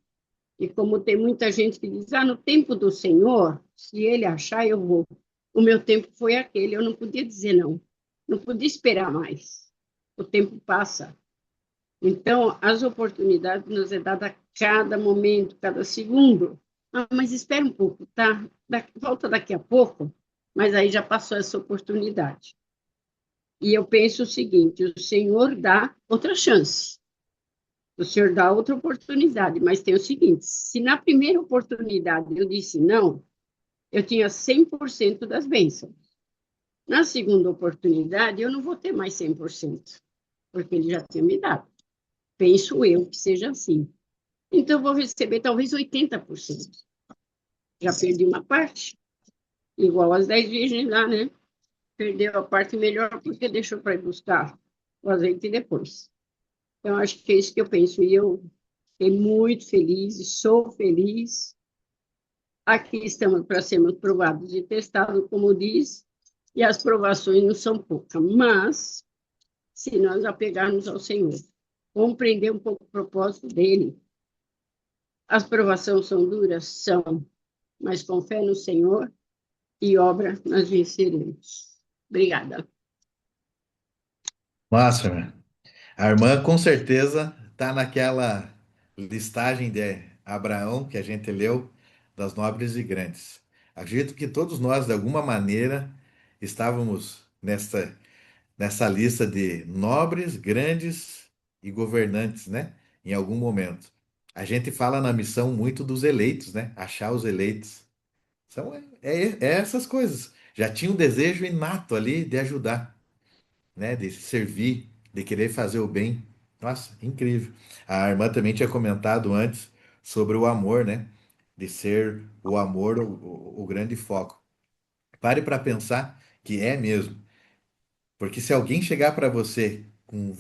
E como tem muita gente que diz, no tempo do Senhor, se Ele achar, eu vou. O meu tempo foi aquele, eu não podia dizer não, não podia esperar mais. O tempo passa. Então, as oportunidades nos é dada a cada momento, cada segundo. Mas espera um pouco, tá? Volta daqui a pouco, mas aí já passou essa oportunidade. E eu penso o seguinte: o Senhor dá outra chance, o Senhor dá outra oportunidade, mas tem o seguinte: se na primeira oportunidade eu disse não, eu tinha 100% das bênçãos. Na segunda oportunidade, eu não vou ter mais 100%, porque Ele já tinha me dado. Penso eu que seja assim. Então, eu vou receber talvez 80%. Já perdi uma parte, igual as 10 virgens lá, né? Perdeu a parte melhor porque deixou para ir buscar o azeite depois. Então, acho que é isso que eu penso. E eu fiquei muito feliz e sou feliz. Aqui estamos para sermos provados e testados, como diz, e as provações não são poucas. Mas, se nós apegarmos ao Senhor, compreender um pouco o propósito dele, as provações são duras? São. Mas com fé no Senhor e obra nós venceremos. Obrigada. Massa, a irmã com certeza está naquela listagem de Abraão que a gente leu, das nobres e grandes. Acredito que todos nós, de alguma maneira, estávamos nessa lista de nobres, grandes e governantes, né? Em algum momento. A gente fala na missão muito dos eleitos, né? Achar os eleitos. É essas coisas. Já tinha um desejo inato ali de ajudar, né? De servir, de querer fazer o bem. Nossa, incrível. A irmã também tinha comentado antes sobre o amor, né? De ser o amor o grande foco. Pare para pensar que é mesmo. Porque se alguém chegar para você com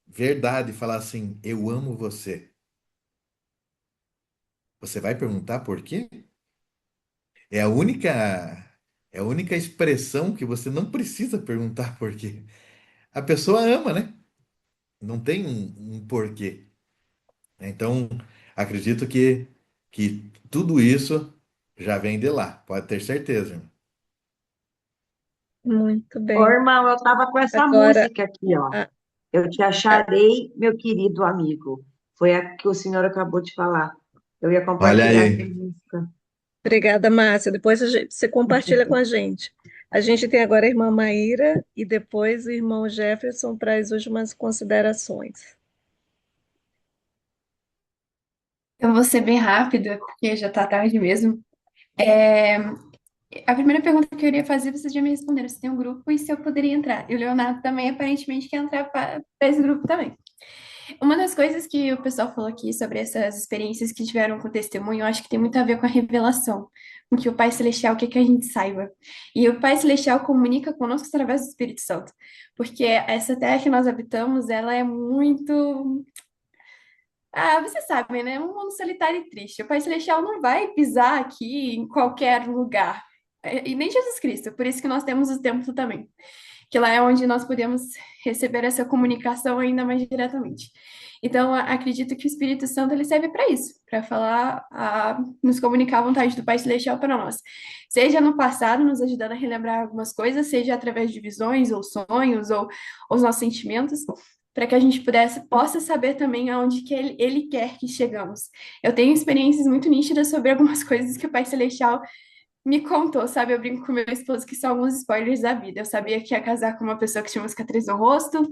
verdade e falar assim, eu amo você, você vai perguntar por quê? É a única, é a única expressão que você não precisa perguntar por quê. A pessoa ama, né? Não tem um porquê. Então, acredito que tudo isso já vem de lá, pode ter certeza, irmão. Muito Ô, bem. irmão, eu estava com essa Agora, música aqui, ó. a- Eu te a- acharei, meu querido amigo. Foi a que o senhor acabou de falar. Eu ia Olha compartilhar essa aí. música. obrigada, Márcia. Depois você compartilha com a gente. A gente tem agora a irmã Maíra e depois o irmão Jefferson para as últimas considerações. Eu vou ser bem rápida, porque já tá tarde mesmo. É, a primeira pergunta que eu iria fazer, vocês já me responderam se tem um grupo e se eu poderia entrar. E o Leonardo também aparentemente quer entrar para esse grupo também. Uma das coisas que o pessoal falou aqui sobre essas experiências que tiveram com testemunho, eu acho que tem muito a ver com a revelação, com que o Pai Celestial quer que a gente saiba. E o Pai Celestial comunica conosco através do Espírito Santo, porque essa terra que nós habitamos, ela é muito vocês sabem, né? Um mundo solitário e triste. O Pai Celestial não vai pisar aqui em qualquer lugar. E nem Jesus Cristo. Por isso que nós temos o templo também. Que lá é onde nós podemos receber essa comunicação ainda mais diretamente. Então, acredito que o Espírito Santo ele serve para isso, para falar, nos comunicar a vontade do Pai Celestial para nós. Seja no passado, nos ajudando a relembrar algumas coisas, seja através de visões ou sonhos ou os nossos sentimentos, para que a gente possa saber também aonde que ele quer que chegamos. Eu tenho experiências muito nítidas sobre algumas coisas que o Pai Celestial me contou, sabe? Eu brinco com meu esposo que são alguns spoilers da vida. Eu sabia que ia casar com uma pessoa que tinha uma cicatriz no rosto.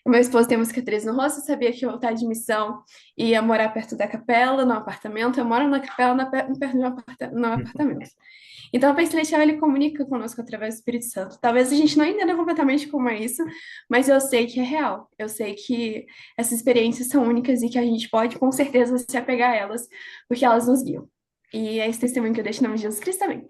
O meu esposo tem uma cicatriz no rosto. Eu sabia que ia voltar de missão e ia morar perto da capela, no apartamento. Eu moro na capela, perto de no apartamento. Então, o Pai Celestial, ele comunica conosco através do Espírito Santo. Talvez a gente não entenda completamente como é isso, mas eu sei que é real. Eu sei que essas experiências são únicas e que a gente pode, com certeza, se apegar a elas, porque elas nos guiam. E é esse testemunho que eu deixo no nome de Jesus Cristo também.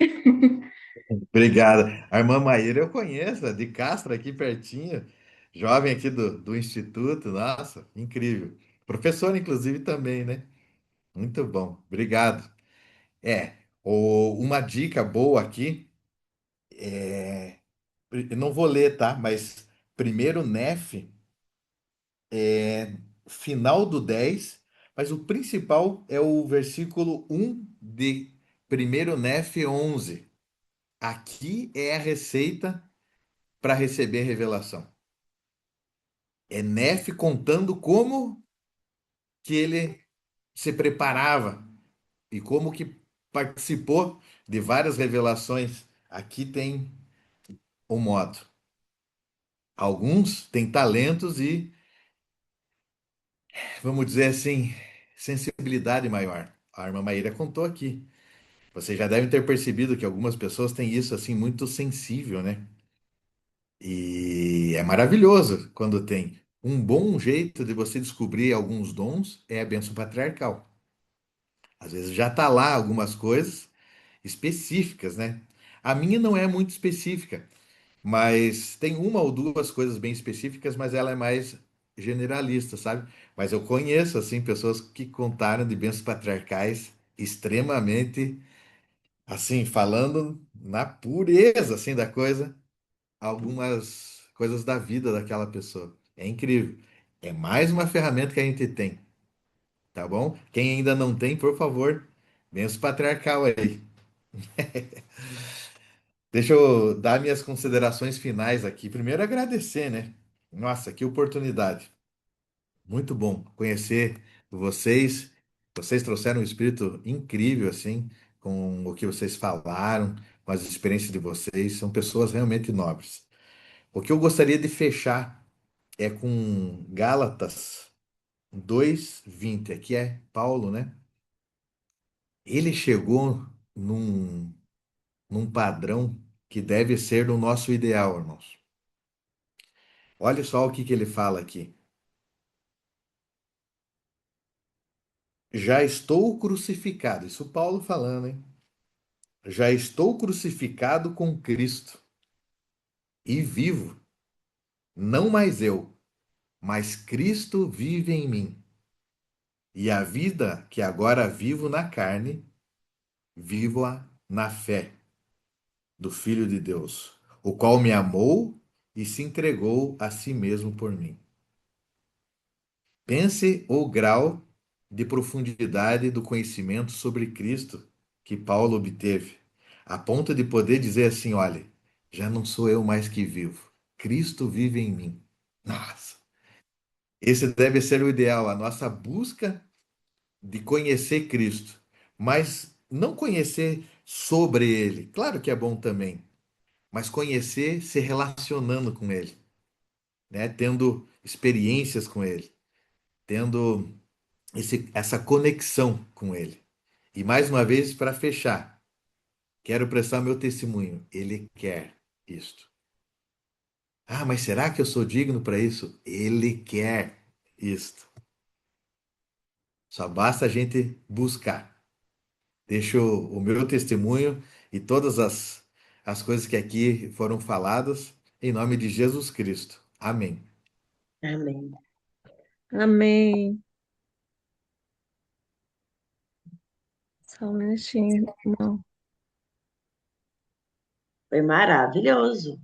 Obrigada. A irmã Maíra eu conheço, é de Castro, aqui pertinho. jovem aqui do Instituto, nossa, incrível. Professor, inclusive, também, né? Muito bom, obrigado. É, uma dica boa aqui, eu não vou ler, tá? Mas primeiro Nef, final do 10, mas o principal é o versículo 1 de primeiro Nef 11. Aqui é a receita para receber revelação. É Nef contando como que ele se preparava e como que participou de várias revelações. Aqui tem o modo. Alguns têm talentos e, vamos dizer assim, sensibilidade maior. A irmã Maíra contou aqui. Vocês já devem ter percebido que algumas pessoas têm isso assim muito sensível, né? E é maravilhoso quando tem. Um bom jeito de você descobrir alguns dons é a bênção patriarcal. Às vezes já está lá algumas coisas específicas, né? A minha não é muito específica, mas tem uma ou duas coisas bem específicas, mas ela é mais generalista, sabe? Mas eu conheço assim pessoas que contaram de bênçãos patriarcais extremamente assim, falando na pureza assim da coisa, algumas coisas da vida daquela pessoa. É incrível. É mais uma ferramenta que a gente tem, tá bom? Quem ainda não tem, por favor, bênção patriarcal aí. Deixa eu dar minhas considerações finais aqui. Primeiro, agradecer, né? Nossa, que oportunidade. Muito bom conhecer vocês. Vocês trouxeram um espírito incrível, assim, com o que vocês falaram, com as experiências de vocês. São pessoas realmente nobres. O que eu gostaria de fechar é com Gálatas 2:20. Aqui é Paulo, né? Ele chegou num padrão que deve ser o nosso ideal, irmãos. Olha só o que que ele fala aqui. Já estou crucificado. Isso Paulo falando, hein? Já estou crucificado com Cristo e vivo. Não mais eu, mas Cristo vive em mim. E a vida que agora vivo na carne, vivo-a na fé do Filho de Deus, o qual me amou e se entregou a si mesmo por mim. Pense o grau de profundidade do conhecimento sobre Cristo que Paulo obteve, a ponto de poder dizer assim: olha, já não sou eu mais que vivo, Cristo vive em mim. Nossa, esse deve ser o ideal, a nossa busca de conhecer Cristo, mas não conhecer sobre Ele, claro que é bom também, mas conhecer se relacionando com Ele, né? Tendo experiências com Ele, tendo essa conexão com Ele. E mais uma vez, para fechar, quero prestar meu testemunho. Ele quer isto. Ah, mas será que eu sou digno para isso? Ele quer isto. Só basta a gente buscar. Deixo o meu testemunho e todas as coisas que aqui foram faladas em nome de Jesus Cristo. Amém. Amém. Amém. Só um minutinho, irmão. Foi maravilhoso.